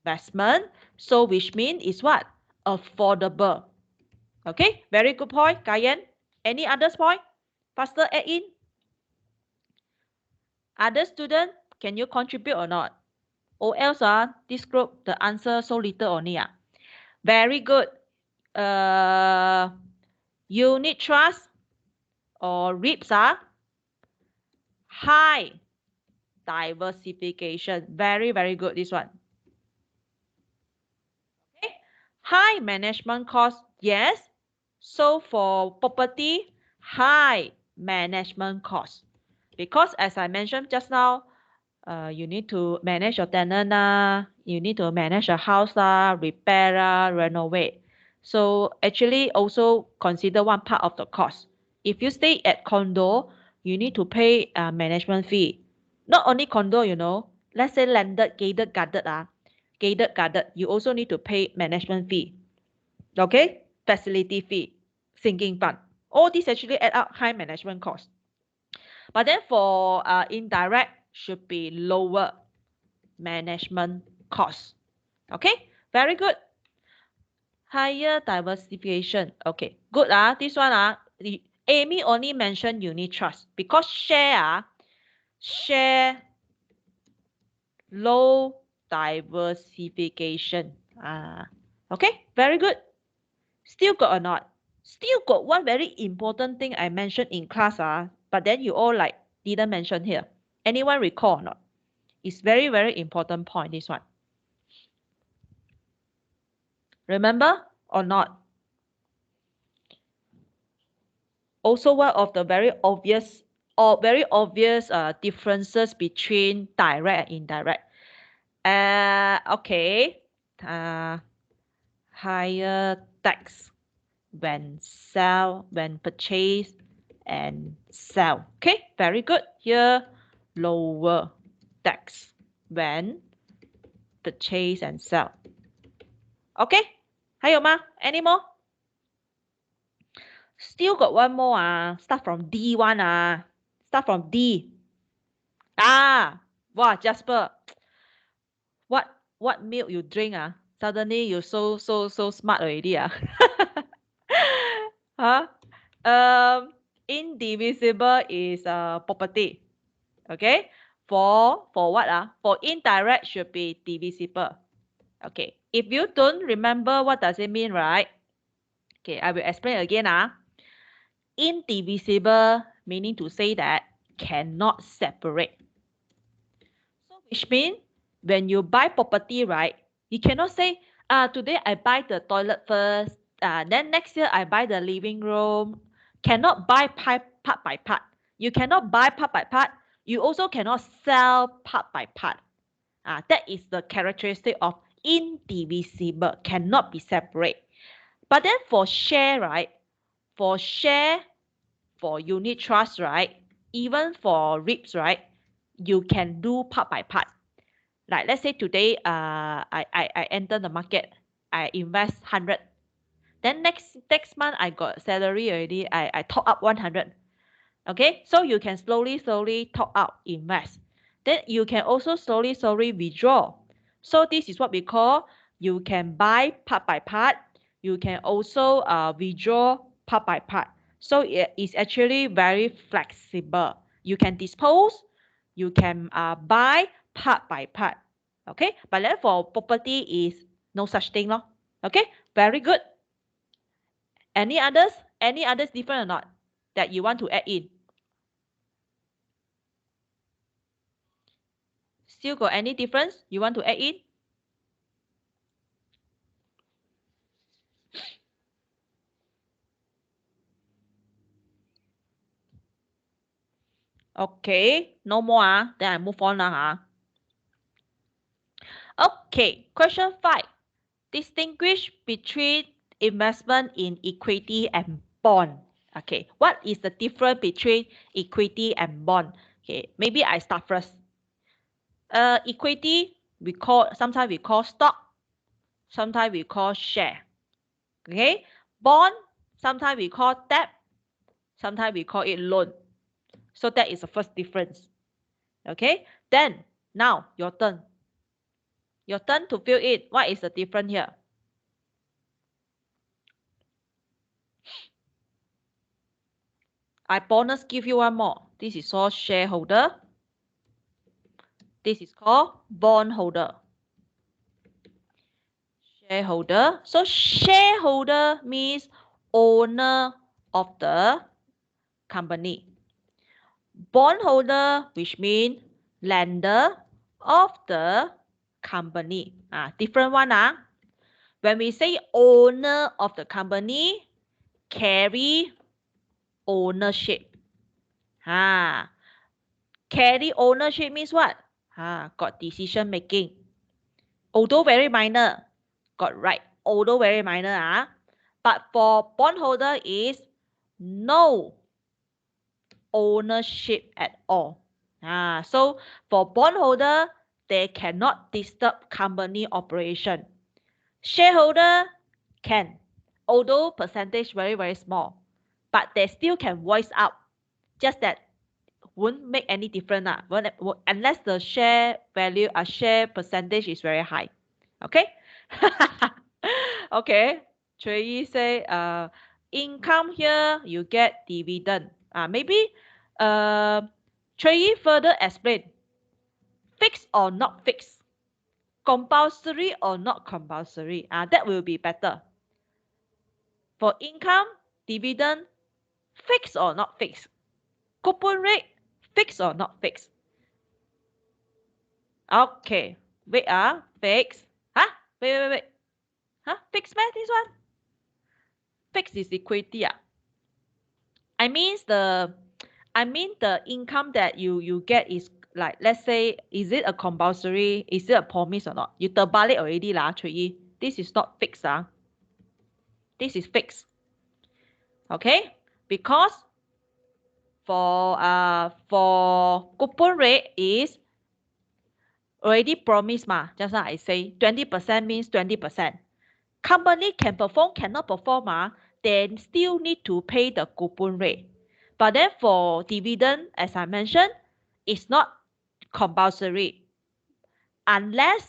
investment. So which means is what? Affordable. Okay, very good point, Kayan. Any others point? Faster add in. Other student, can you contribute or not? Or else this group, the answer so little only. Very good. Unit trust or REITs high diversification. Very, very good, this one. Okay. High management cost, yes. So for property, high management cost. Because as I mentioned just now, you need to manage your tenant, you need to manage a house, repair, renovate. So actually also consider one part of the cost. If you stay at condo, you need to pay a management fee. Not only condo, let's say landed, gated, guarded, you also need to pay management fee. Okay, facility fee, sinking fund. All these actually add up high management cost. But then for indirect should be lower management cost. Okay, very good. Higher diversification. Okay, good. This one, Amy only mentioned unit trust because share low diversification. Okay, very good. Still got or not? Still got one very important thing I mentioned in class, but then you all like didn't mention here. Anyone recall or not? It's very, very important point, this one. Remember or not? Also one of the very obvious differences between direct and indirect. Okay. Higher tax when purchase and sell. Okay, very good. Here, lower tax when purchase and sell. Okay, 还有吗？ Any more? Still got one more. Start from D one. Start from D. Wow, Jasper. What milk you drink? Suddenly you so smart already. Huh? Indivisible is property. Okay. For what? For indirect should be divisible. Okay. If you don't remember what does it mean, right? Okay, I will explain again. Indivisible meaning to say that cannot separate. So which means when you buy property, right? You cannot say, today I buy the toilet first, then next year I buy the living room. Cannot buy part by part. You cannot buy part by part. You also cannot sell part by part. That is the characteristic of indivisible, cannot be separate. But then for share, right? For share, for unit trust, right? Even for REITs, right? You can do part by part. Like let's say today, I enter the market, I invest 100. Then next month I got salary already, I top up 100. Okay, so you can slowly top up, invest. Then you can also slowly withdraw. So this is what we call, you can buy part by part. You can also withdraw part by part. So it's actually very flexible. You can dispose, you can buy part by part. Okay, but then for property is no such thing, no? Okay, very good. Any others? Any others different or not that you want to add in? Still got any difference you want to add in? Okay, no more. Then I move on now. Okay, question 5. Distinguish between investment in equity and bond. Okay, what is the difference between equity and bond? Okay, maybe I start first. Equity, sometimes we call stock, sometimes we call share. Okay, bond, sometimes we call debt, sometimes we call it loan. So that is the first difference. Okay, then now your turn. Your turn to fill it. What is the difference here? I bonus give you one more. This is called shareholder. This is called bondholder. Shareholder. So shareholder means owner of the company. Bondholder, which means lender of the company. Different one. When we say owner of the company, carry ownership. Carry ownership means what? Got decision making. Although very minor, got right. Although very minor, but for bondholder is no ownership at all. So for bondholder, they cannot disturb company operation. Shareholder can, although percentage very, very small, but they still can voice out. Just that won't make any difference unless the share value, share percentage is very high. Okay? Okay. Chui Yi say, income here, you get dividend. Maybe Chui Yi further explain. Fixed or not fixed? Compulsory or not compulsory? That will be better. For income, dividend, fixed or not fixed? Coupon rate, fixed or not fixed? Okay. Wait, fixed. Wait. Fixed man, this one? Fixed is equity, I mean the income that you get is like, let's say, is it a compulsory? Is it a promise or not? You terbalik already lah, Chui Yi. This is not fixed. This is fixed. Okay? Because for coupon rate is already promised just now I say 20% means 20%. Company can perform, cannot perform, then still need to pay the coupon rate. But then for dividend, as I mentioned, it's not compulsory unless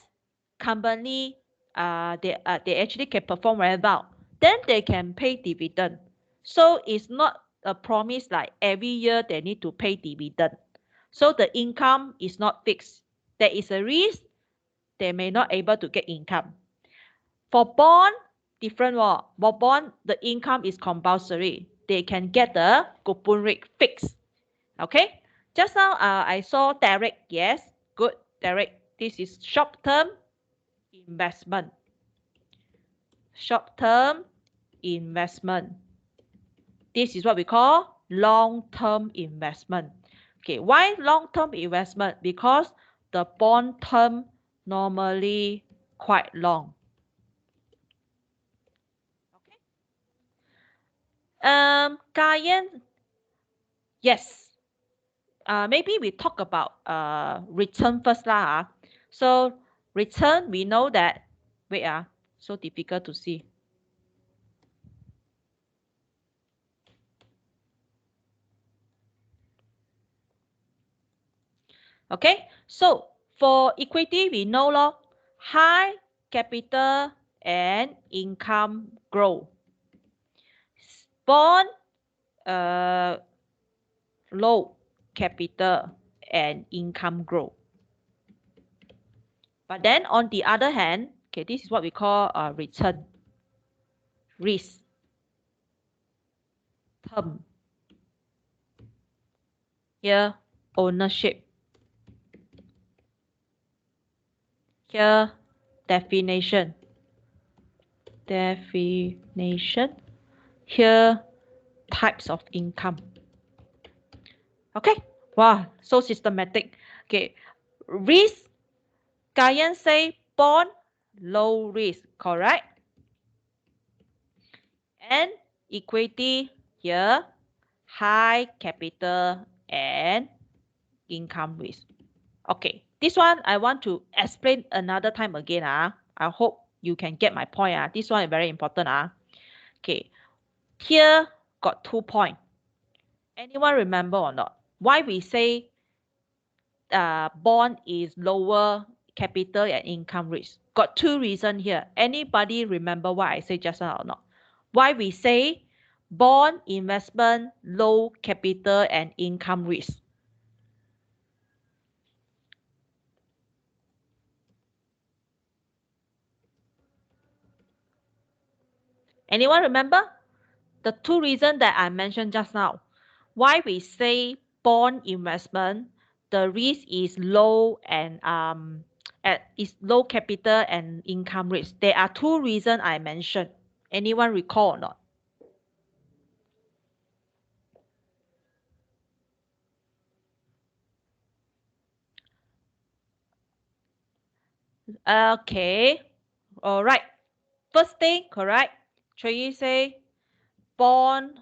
company they actually can perform very well, then they can pay dividend. So it's not a promise like every year they need to pay dividend. So the income is not fixed. There is a risk they may not able to get income. For bond, different. For bond, the income is compulsory. They can get the coupon rate fixed. Okay. Just now, I saw Derek. Yes, good, Derek. This is short-term investment. Short-term investment. This is what we call long-term investment. Okay, why long-term investment? Because the bond term normally quite long. Kayan, yes. Maybe we talk about return first lah. So return, we know that, wait, so difficult to see. Okay, so for equity, we know high capital and income grow. Bond, low capital and income growth. But then on the other hand, okay, this is what we call return, risk, term. Here, ownership. Here, definition. Definition. Here, types of income. Okay, wow, so systematic. Okay, risk, Kayan say bond, low risk, correct? And equity here, high capital and income risk. Okay, this one I want to explain another time again. I hope you can get my point. This one is very important. Okay, here got 2 points. Anyone remember or not? Why we say bond is lower capital and income risk? Got 2 reasons here. Anybody remember what I said just now or not? Why we say bond investment low capital and income risk? Anyone remember? The 2 reasons that I mentioned just now. Why we say bond investment, the risk is low and is low capital and income risk. There are 2 reasons I mentioned. Anyone recall or not? Okay. All right. First thing, correct. Tracy say bond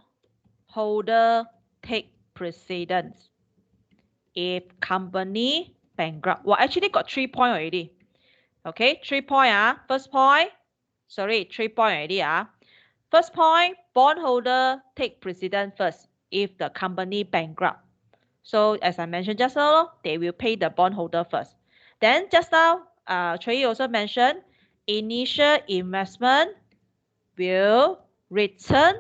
holder take precedence if company bankrupt. Well, actually got 3 points already. Okay, 3 points. First point, sorry, 3 points already. First point, bondholder take precedence first if the company bankrupt. So as I mentioned just now, they will pay the bondholder first. Then just now, Tracy also mentioned initial investment will return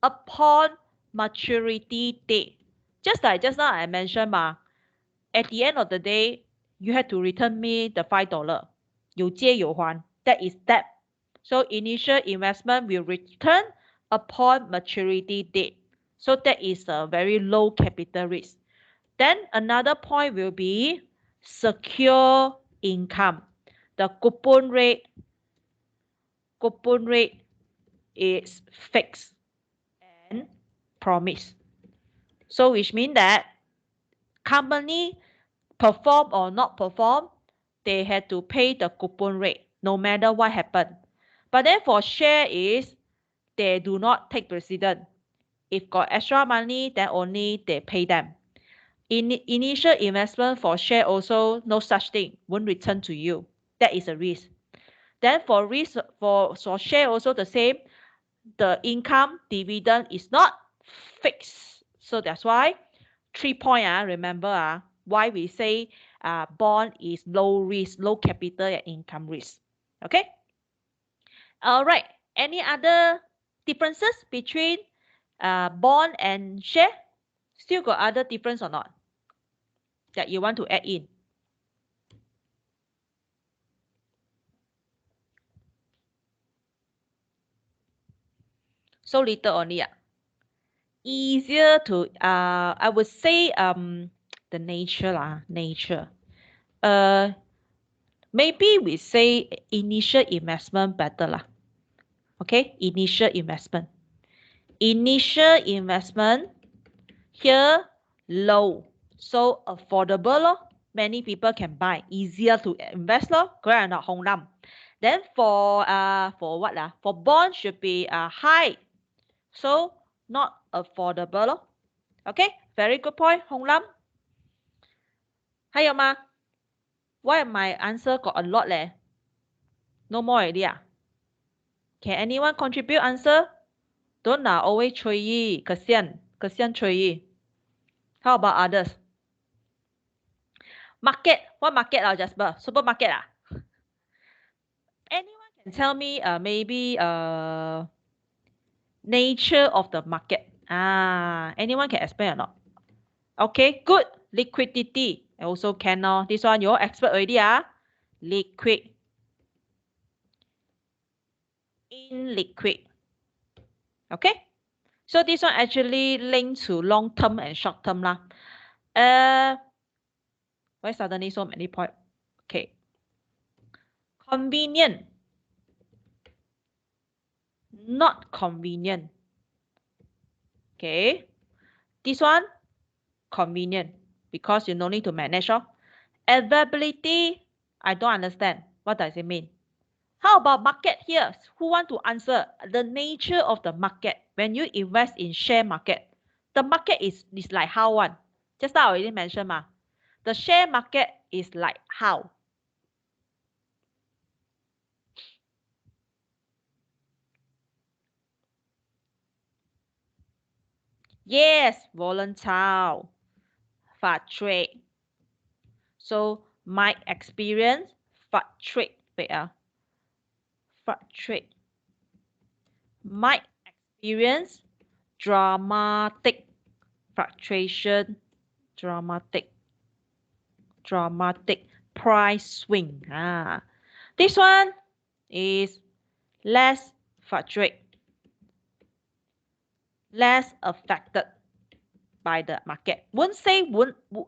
upon maturity date. Just like just now I mentioned, at the end of the day, you have to return me the $5. 有借有还, that is debt. So initial investment will return upon maturity date. So that is a very low capital risk. Then another point will be secure income. The coupon rate is fixed and promised. So which means that company perform or not perform, they had to pay the coupon rate no matter what happened. But then for share is they do not take precedence. If got extra money, then only they pay them. Initial investment for share also no such thing, won't return to you. That is a risk. Then for risk for share also the same. The income dividend is not fixed. So that's why 3 point, remember why we say bond is low risk, low capital and income risk. Okay. All right. Any other differences between bond and share? Still got other difference or not that you want to add in? So little only. Easier to I would say the nature. Maybe we say initial investment better lah. Okay, initial investment. Initial investment here low, so affordable lor. Many people can buy, easier to invest lor. Correct or not, Hong Lam? Then for what lah? For bond should be high, so not affordable lor. Okay, very good point, Hong Lam. 还有吗? Why my answer got a lot leh? No more already Can anyone contribute answer? Don't always Chui Kasian Chui. How about others? Market. What market Jasper? Supermarket Anyone can tell me maybe nature of the market. Anyone can explain or not? Okay, good. Liquidity also can. This one you're expert already. Liquid. Illiquid. Okay. So this one actually linked to long term and short term lah. Why suddenly so many points? Okay. Convenient. Not convenient. Okay. This one, convenient because you no need to manage. Availability, I don't understand. What does it mean? How about market here? Who want to answer? The nature of the market when you invest in share market. The market is like how one? Just now I already mentioned. The share market is like how? Yes, volatile, fluctuate. So my experience, fluctuate. Wait, fluctuate. My experience, dramatic, fluctuation, dramatic, price swing. This one is less fluctuate, less affected by the market.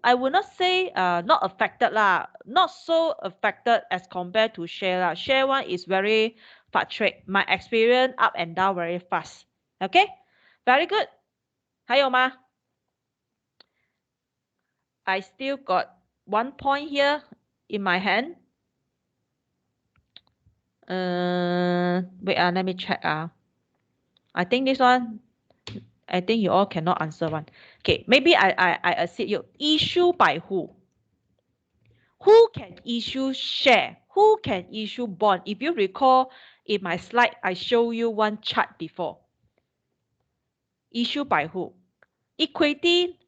I will not say not affected lah, not so affected as compared to share lah. Share one is very fluctuate. My experience up and down very fast. Okay, very good. 还有吗? I still got 1 point here in my hand. Wait, let me check. I think this one, I think you all cannot answer one. Okay, maybe I assist you. Issue by who? Who can issue share? Who can issue bond? If you recall, in my slide, I show you one chart before. Issue by who? Equity,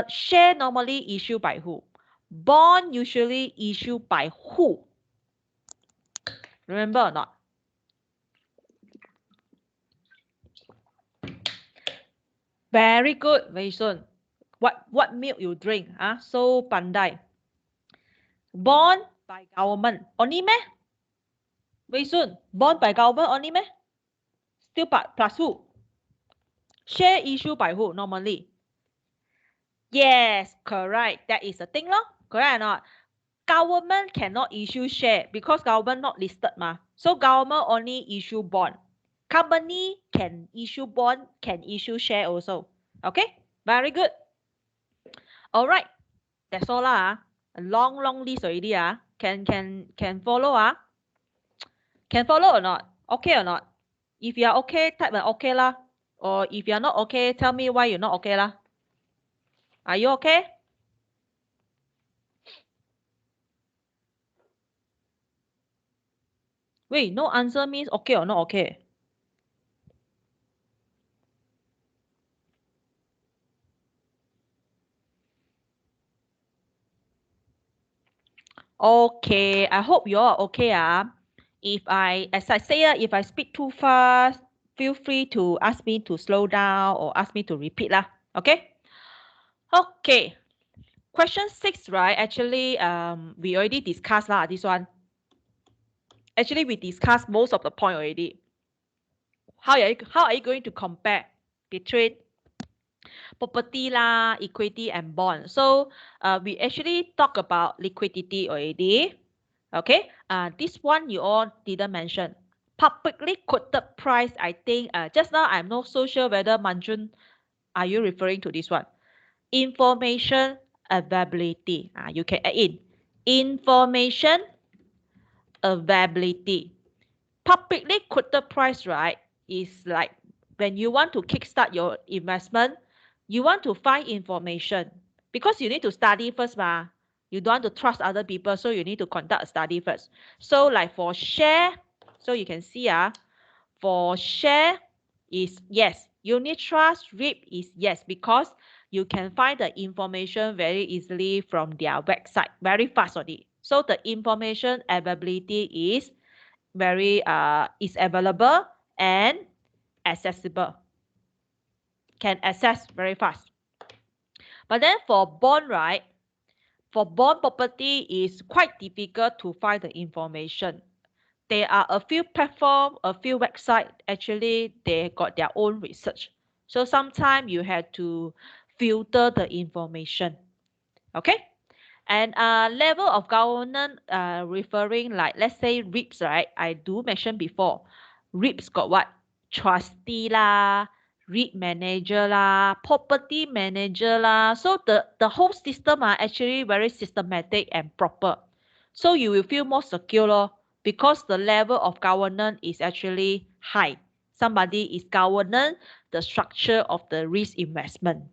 share normally issued by who? Bond usually issued by who? Remember or not? Very good, Wei Sun. What milk you drink? So pandai. Bond by government only meh? Wei Sun, bond by government only meh? Still plus who? Share issue by who normally? Yes, correct. That is the thing, lor. Correct or not? Government cannot issue share because government not listed ma. So government only issue bond. Company can issue bond, can issue share also. Okay, very good. All right, that's all lah. A long list already. Can follow Can follow or not? Okay or not? If you are okay, type an okay lah. Or if you are not okay, tell me why you're not okay lah. Are you okay? Wait, no answer means okay or not okay? Okay, I hope you all are okay. As I say, if I speak too fast, feel free to ask me to slow down or ask me to repeat lah. Okay? Okay. Question 6, right? Actually, we already discussed lah, this one. Actually, we discussed most of the point already. How are you going to compare between property lah, equity and bond? So we actually talk about liquidity already. Okay, this one you all didn't mention. Publicly quoted price, I think just now I'm not so sure whether Manjun, are you referring to this one? Information availability. You can add in information availability. Publicly quoted price, right, is like when you want to kickstart your investment, you want to find information because you need to study first, you don't want to trust other people, so you need to conduct a study first. So like for share, so you can see for share is yes, unit trust, REIT is yes, because you can find the information very easily from their website, very fast already. So the information availability is very is available and accessible. can access very fast. But then for bond, right? For bond property is quite difficult to find the information. There are a few platforms, a few websites, actually they got their own research. So sometimes you have to filter the information. Okay? And level of governance referring like, let's say REITs, right? I do mention before. REITs got what? Trustee lah, REIT manager lah, property manager lah. So the whole system are actually very systematic and proper. So you will feel more secure lor, because the level of governance is actually high. Somebody is governance the structure of the risk investment.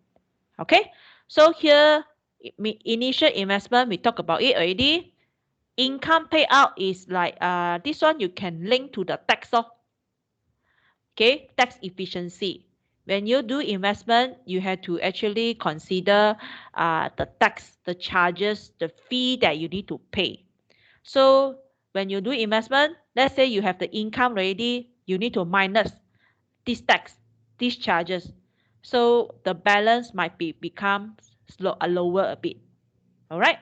Okay, so here initial investment we talk about it already. Income payout is like this one you can link to the tax of. Okay, tax efficiency. When you do investment, you have to actually consider the tax, the charges, the fee that you need to pay. So when you do investment, let's say you have the income already, you need to minus this tax, these charges. So the balance might become lower a bit. All right.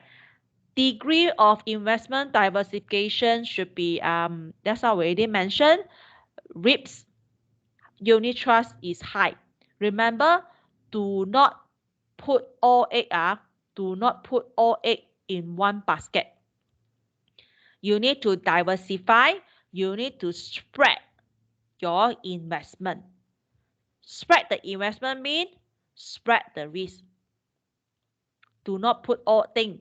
Degree of investment diversification should be that's already mentioned. REITs, unit trust is high. Remember, do not put all egg in one basket. You need to diversify. You need to spread your investment. Spread the investment means spread the risk. Do not put all egg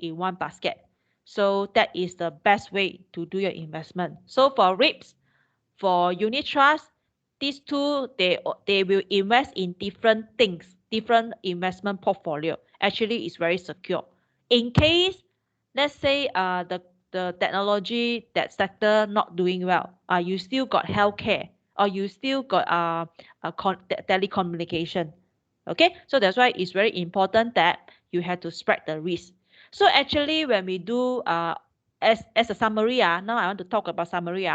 in one basket. So that is the best way to do your investment. So for REITs, for unit trust, these two, they will invest in different things, different investment portfolio. Actually, it's very secure. In case, let's say the technology, that sector not doing well, you still got healthcare, or you still got telecommunication. Okay, so that's why it's very important that you have to spread the risk. So actually, when we do as a summary, now I want to talk about summary.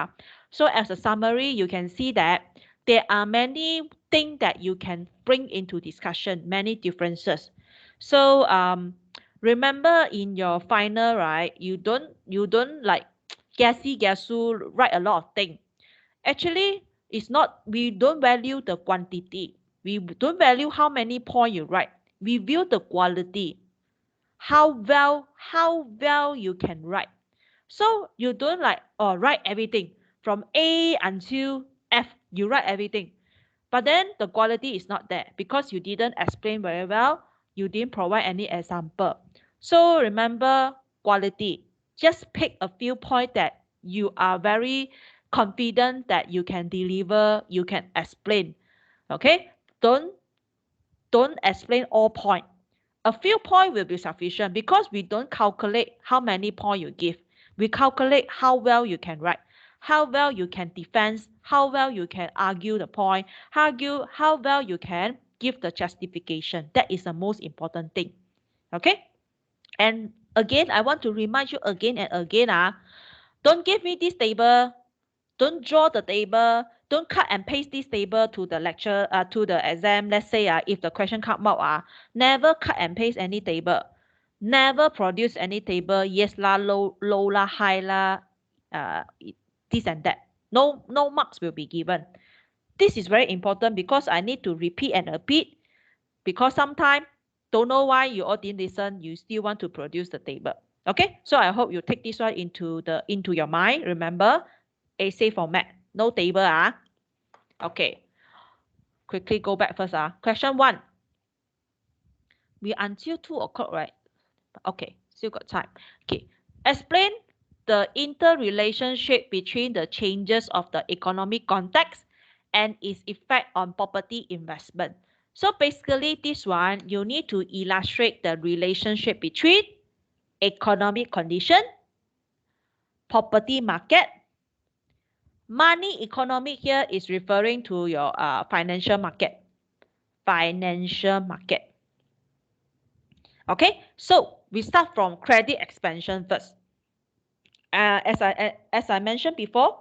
So as a summary, you can see that there are many things that you can bring into discussion, many differences. So remember in your final, right? You don't like gassy write a lot of things. Actually, it's not, we don't value the quantity. We don't value how many points you write. We view the quality. How well you can write. So you don't like, write everything from A until F, you write everything. But then the quality is not there because you didn't explain very well. You didn't provide any example. So remember quality. Just pick a few points that you are very confident that you can deliver, you can explain. Okay? Don't explain all points. A few points will be sufficient because we don't calculate how many points you give. We calculate how well you can write, how well you can defend, how well you can argue the point, how well you can give the justification. That is the most important thing. Okay? And again, I want to remind you again and again, don't give me this table. Don't draw the table. Don't cut and paste this table to the lecture, to the exam. Let's say if the question come out, never cut and paste any table. Never produce any table. Yes lah, low lah, high lah, this and that. No marks will be given. This is very important because I need to repeat and repeat, because sometimes don't know why you all didn't listen, you still want to produce the table. Okay, so I hope you take this one into your mind. Remember, essay format, no table. Okay, quickly go back first. Question 1. We until 2 o'clock, right? Okay, still got time. Okay, explain the interrelationship between the changes of the economic context and its effect on property investment. So basically this one, you need to illustrate the relationship between economic condition, property market. Money economic here is referring to your financial market. Financial market. Okay, so we start from credit expansion first. As I mentioned before,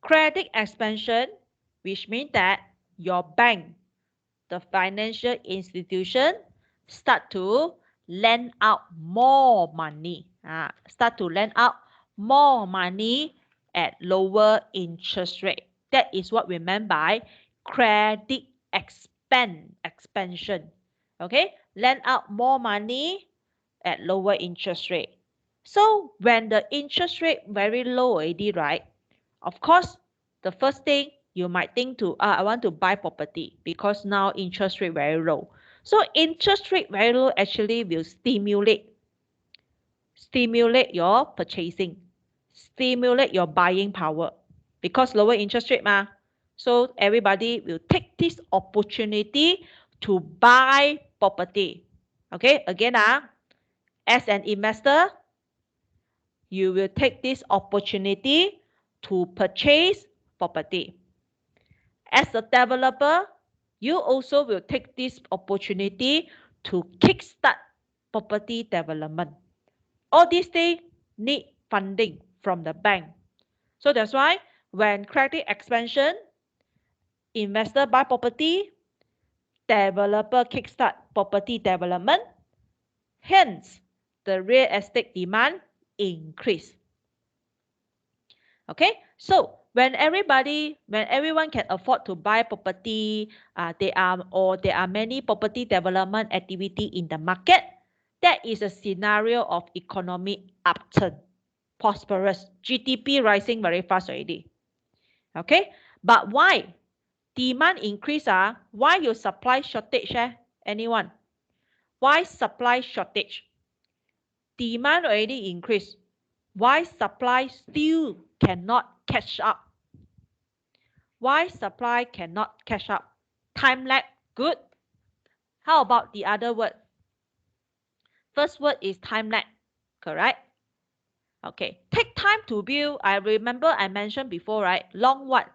credit expansion, which means that your bank the financial institution start to lend out more money. Start to lend out more money at lower interest rate. That is what we meant by credit expansion. Okay, lend out more money at lower interest rate. So when the interest rate very low already, right? Of course, the first thing you might think to, I want to buy property because now interest rate very low. So interest rate very low actually will stimulate your purchasing, stimulate your buying power because lower interest rate ma. So everybody will take this opportunity to buy property. Okay, again, as an investor, you will take this opportunity to purchase property. As a developer, you also will take this opportunity to kickstart property development. All these things need funding from the bank. So that's why when credit expansion, investor buy property, developer kickstart property development, hence the real estate demand increase. Okay, so when everyone can afford to buy property, there are many property development activity in the market. That is a scenario of economic upturn, prosperous, GDP rising very fast already. Okay, but why demand increase? Why your supply shortage? Anyone? Why supply shortage? Demand already increased. Why supply still cannot catch up? Why supply cannot catch up? Time lag, good. How about the other word? First word is time lag, correct? Okay, take time to build. I remember I mentioned before, right? Long what?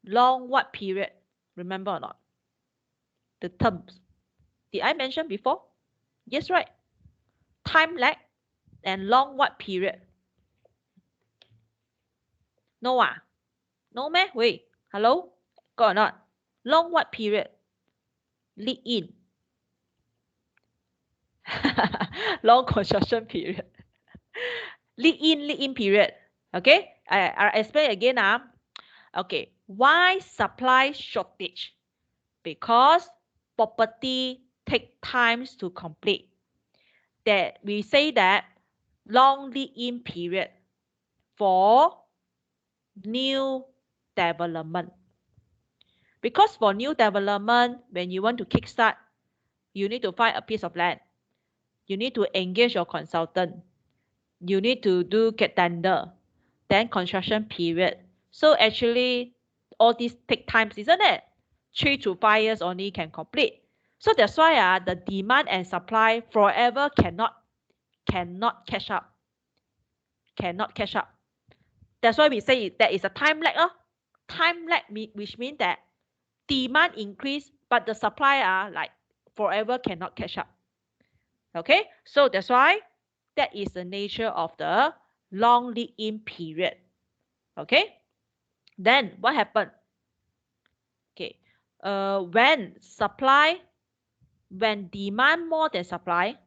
Long what period? Remember or not? The terms. Did I mention before? Yes, right. Time lag and long what period? No No meh? Wait, hello? Got or not? Long what period? Lead in. Long construction period. Lead in period. Okay, I explain again. Okay, why supply shortage? Because property take times to complete. That we say that long lead in period for new development. Because for new development, when you want to kickstart, you need to find a piece of land. You need to engage your consultant. You need to get tender, then construction period. So actually, all these take times, isn't it? 3 to 5 years only can complete. So that's why the demand and supply forever cannot catch up. Cannot catch up. That's why we say that is a time lag. Time lag, which means that demand increase, but the supply like forever cannot catch up. Okay, so that's why that is the nature of the long lead in period. Okay, then what happened? Okay, when demand more than supply,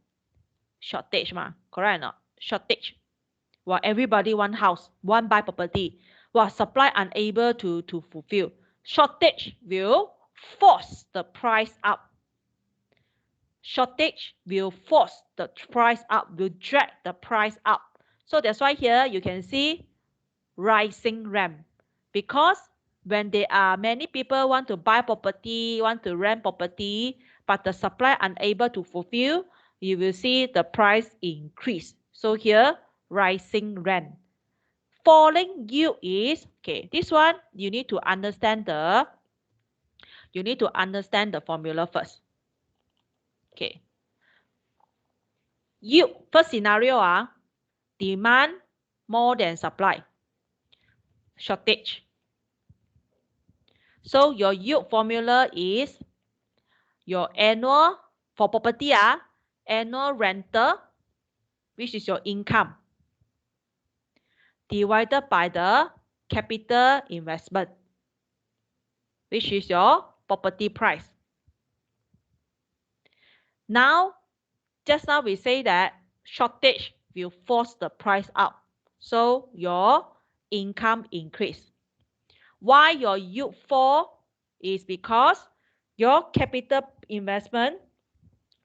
shortage correct or not? Shortage. Well, everybody want house, want buy property. Well, supply unable to fulfill. Shortage will force the price up. Shortage will force the price up, will drag the price up. So that's why here you can see rising rent. Because when there are many people want to buy property, want to rent property, but the supply unable to fulfill, you will see the price increase. So here, rising rent. Falling yield is, okay, this one you need to understand the formula first. Okay. Yield, first scenario demand more than supply. Shortage. So your yield formula is your annual, for property, annual rental, which is your income, divided by the capital investment, which is your property price. Now, just now we say that shortage will force the price up. So your income increase. Why your yield fall is because your capital investment,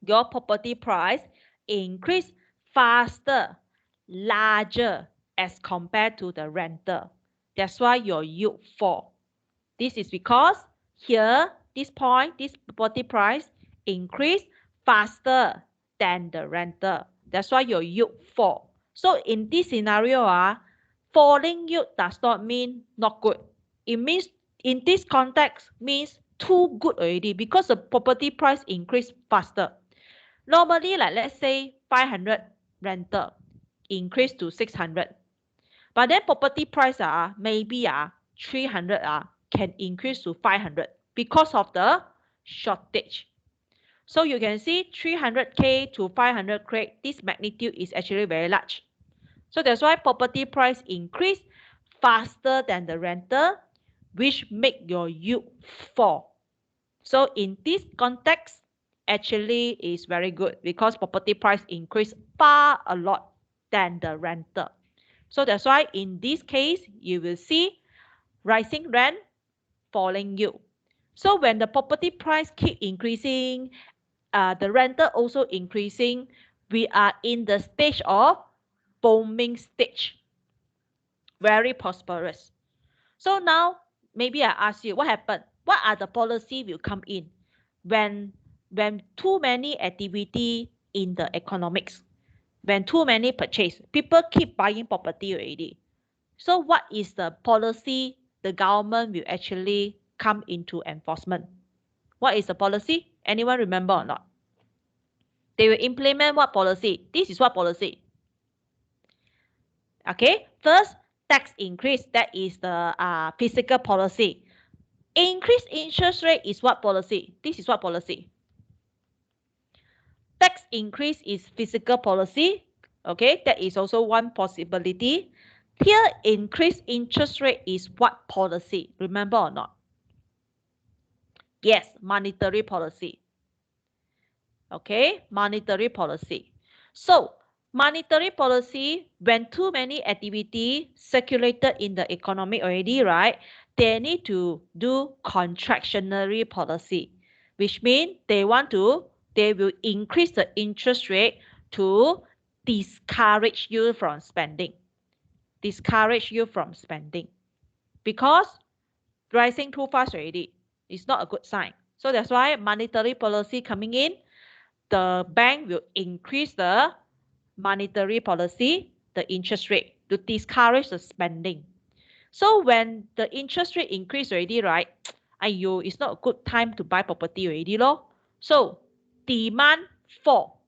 your property price increase faster, larger as compared to the rental. That's why your yield fall. This is because here, this point, this property price increase faster than the rental. That's why your yield fall. So in this scenario, falling yield does not mean not good. It means in this context means too good already because the property price increase faster. Normally, like let's say 500 rental increase to 600. But then property price maybe 300 can increase to 500 because of the shortage. So you can see 300K to 500K, this magnitude is actually very large. So that's why property price increase faster than the rental, which make your yield fall. So in this context, actually is very good because property price increase far a lot than the rental. So that's why in this case, you will see rising rent, falling yield. So when the property price keep increasing, the rental also increasing, we are in the stage of booming stage, very prosperous. So now, maybe I ask you, what happened? What are the policy will come in when too many activity in the economics, when too many purchase, people keep buying property already. So what is the policy the government will actually come into enforcement? What is the policy? Anyone remember or not? They will implement what policy? This is what policy? Okay, first, tax increase. That is the fiscal policy. Increase interest rate is what policy? This is what policy? Tax increase is fiscal policy. Okay, that is also one possibility. Here, increase interest rate is what policy? Remember or not? Yes, monetary policy. Okay, monetary policy. So, monetary policy, when too many activity circulated in the economy already, right? They need to do contractionary policy, which means they will increase the interest rate to discourage you from spending. Discourage you from spending. Because rising too fast already is not a good sign. So that's why monetary policy coming in, the bank will increase the monetary policy, the interest rate, to discourage the spending. So when the interest rate increase already, right? It's not a good time to buy property already, lor. So demand fall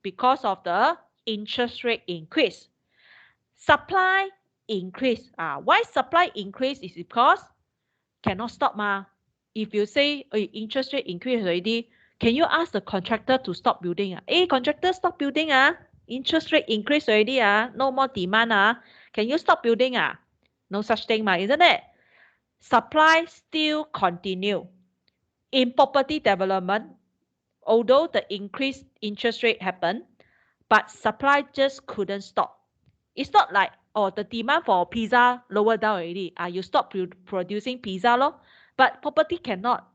because of the interest rate increase. Supply increase. Why supply increase is because cannot stop If you say interest rate increase already, can you ask the contractor to stop building? Hey, contractor, stop building. Interest rate increase already. No more demand. Can you stop building? No such thing, isn't it? Supply still continue. In property development, although the increased interest rate happened, but supply just couldn't stop. It's not like, the demand for pizza lower down already. You stop producing pizza, lor. But property cannot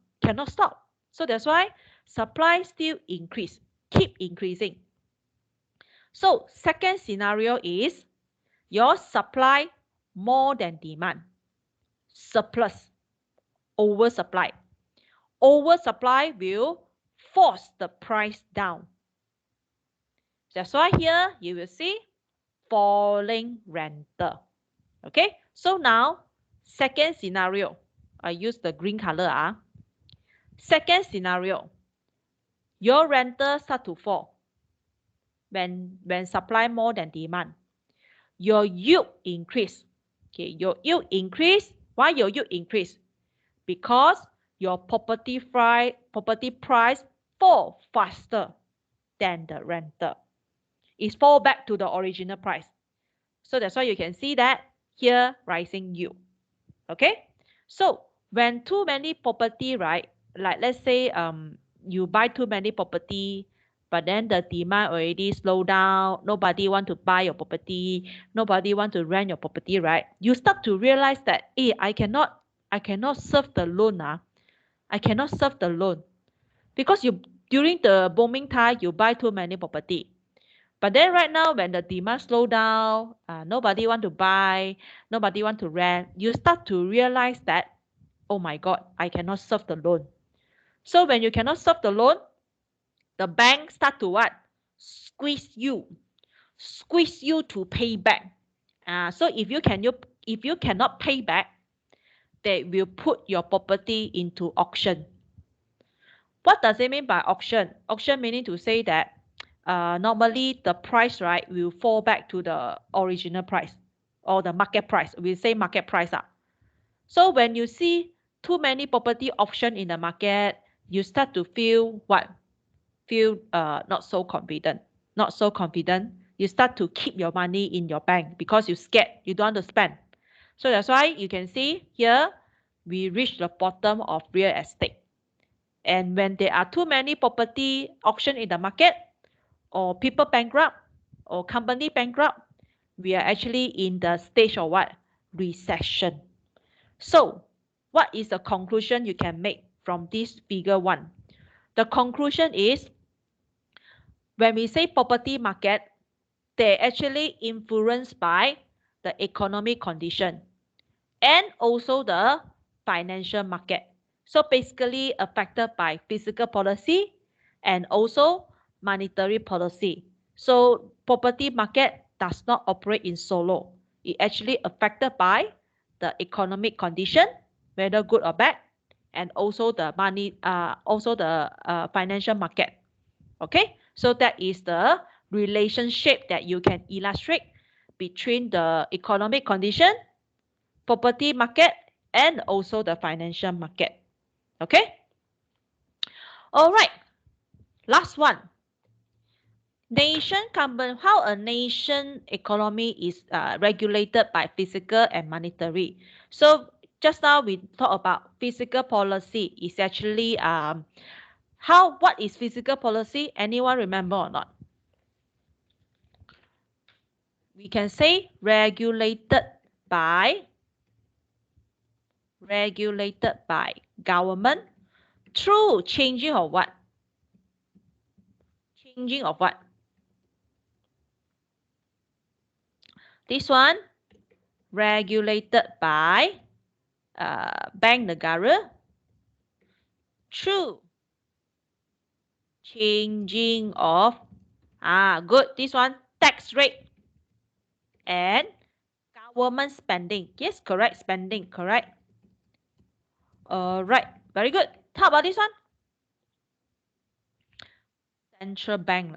stop. So that's why supply still increase, keep increasing. So second scenario is your supply more than demand. Surplus, oversupply. Oversupply will force the price down. That's why here you will see falling rental. Okay, so now second scenario, I use the green color. Second scenario, your rental start to fall when supply more than demand. Your yield increase. Okay, your yield increase. Why your yield increase? Because your property price fall faster than the rental. It fall back to the original price. So that's why you can see that here rising yield. Okay, so when too many property, right? Like let's say you buy too many property, but then the demand already slow down. Nobody want to buy your property. Nobody want to rent your property, right? You start to realize that, I cannot serve the loan. I cannot serve the loan because you during the booming time you buy too many property. But then right now when the demand slow down, nobody want to buy, nobody want to rent, you start to realize that, oh my God, I cannot serve the loan. So when you cannot serve the loan, the bank start to what? Squeeze you, squeeze you to pay back. So if you cannot pay back, they will put your property into auction. What does it mean by auction? Auction meaning to say that normally the price, right, will fall back to the original price or the market price. We say market price. So when you see too many property auction in the market, you start to feel what? Feel not so confident. Not so confident. You start to keep your money in your bank because you're scared. You don't want to spend. So that's why you can see here, we reach the bottom of real estate. And when there are too many property auction in the market, or people bankrupt, or company bankrupt, we are actually in the stage of what? Recession. So, what is the conclusion you can make from this figure 1? The conclusion is, when we say property market, they're actually influenced by the economic condition and also the financial market. So basically affected by fiscal policy and also monetary policy. So property market does not operate in solo. It actually affected by the economic condition, whether good or bad, and also the financial market. Okay, so that is the relationship that you can illustrate between the economic condition, property market, and also the financial market. Okay? All right. Last one. How a nation economy is regulated by physical and monetary. So just now we talked about physical policy is actually what is physical policy? Anyone remember or not? We can say by government through changing of what? Changing of what? This one, regulated by Bank Negara through changing of, good, this one, tax rate and government spending. Yes, correct, spending, correct. All right, very good. How about this one? Central bank.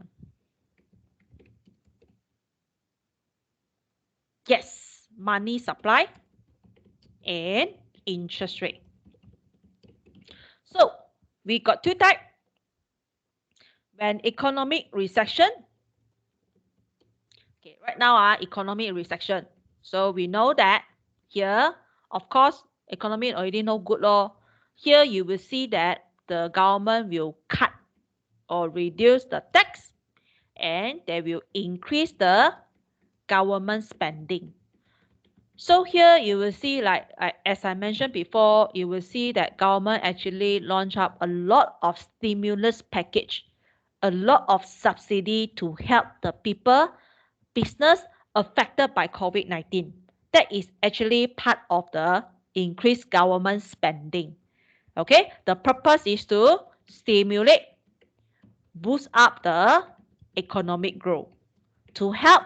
Yes, money supply and interest rate. So we got two types. When economic recession, okay, right now economic recession. So we know that here, of course, economy already no good law. Here you will see that the government will cut or reduce the tax and they will increase the government spending. So here you will see, like as I mentioned before, you will see that government actually launch up a lot of stimulus package, a lot of subsidy to help the people, business affected by COVID-19. That is actually part of the increased government spending. Okay, the purpose is to stimulate, boost up the economic growth, to help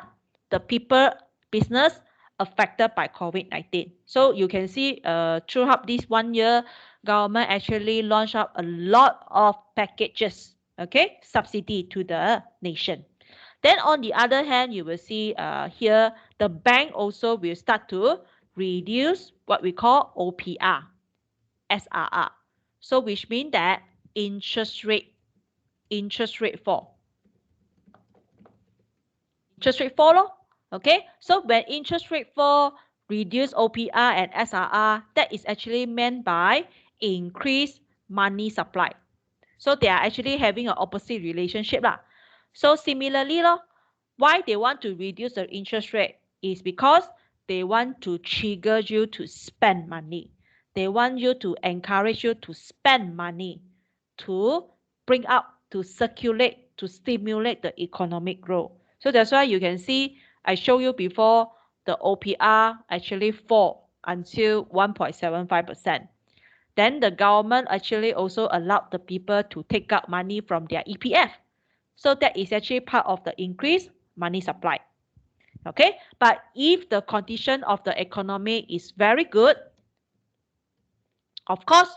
the people, business affected by COVID-19. So you can see throughout this 1 year, government actually launched up a lot of packages, okay, subsidy to the nation. Then on the other hand, you will see here, the bank also will start to reduce what we call OPR, SRR. So which means that interest rate fall. Interest rate fall, okay? So when interest rate fall, reduce OPR and SRR, that is actually meant by increase money supply. So they are actually having an opposite relationship lah. So similarly, why they want to reduce the interest rate is because they want to trigger you to spend money. They want you to encourage you to spend money to bring up, to circulate, to stimulate the economic growth. So that's why you can see, I show you before, the OPR actually fall until 1.75%. Then the government actually also allowed the people to take out money from their EPF. So that is actually part of the increased money supply. Okay, but if the condition of the economy is very good, of course,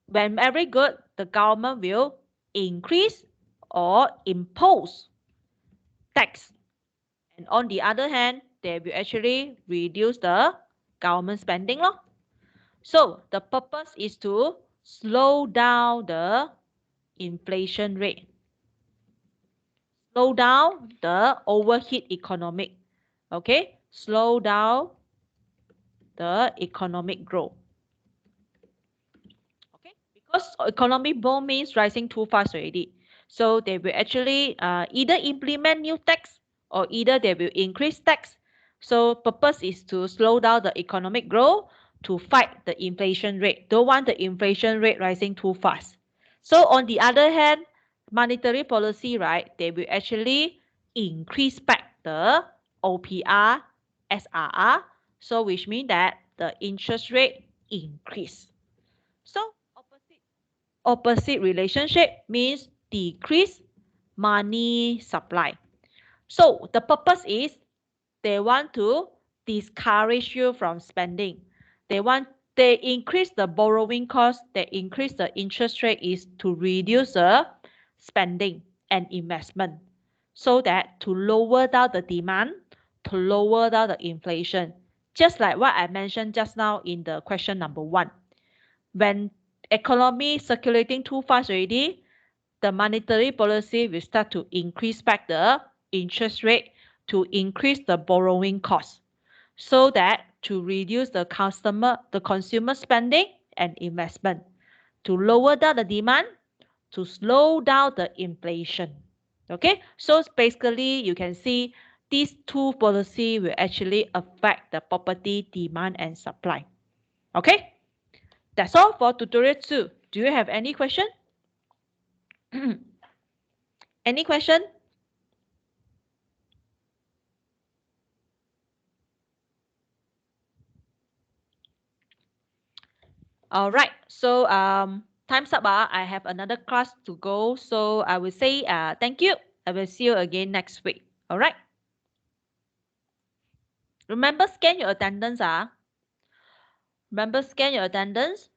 when very good, the government will increase or impose tax. And on the other hand, they will actually reduce the government spending. So the purpose is to slow down the inflation rate, slow down the overheat economic, okay, slow down the economic growth. Okay, because economic boom means rising too fast already. So they will actually either implement new tax or either they will increase tax. So purpose is to slow down the economic growth to fight the inflation rate. Don't want the inflation rate rising too fast. So on the other hand, monetary policy, right, they will actually increase back the OPR, SRR, so which means that the interest rate increase. So opposite relationship means decrease money supply. So the purpose is they want to discourage you from spending. They increase the borrowing cost, they increase the interest rate is to reduce the spending and investment so that to lower down the demand, to lower down the inflation. Just like what I mentioned just now in the question number 1. When economy circulating too fast already, the monetary policy will start to increase back the interest rate to increase the borrowing cost so that to reduce the consumer spending and investment, to lower down the demand, to slow down the inflation. Okay, so basically you can see these two policies will actually affect the property demand and supply. Okay, that's all for tutorial 2. Do you have any question? Any question? All right. So time's up. I have another class to go. So I will say thank you. I will see you again next week. All right. Remember, scan your attendance. Remember, scan your attendance.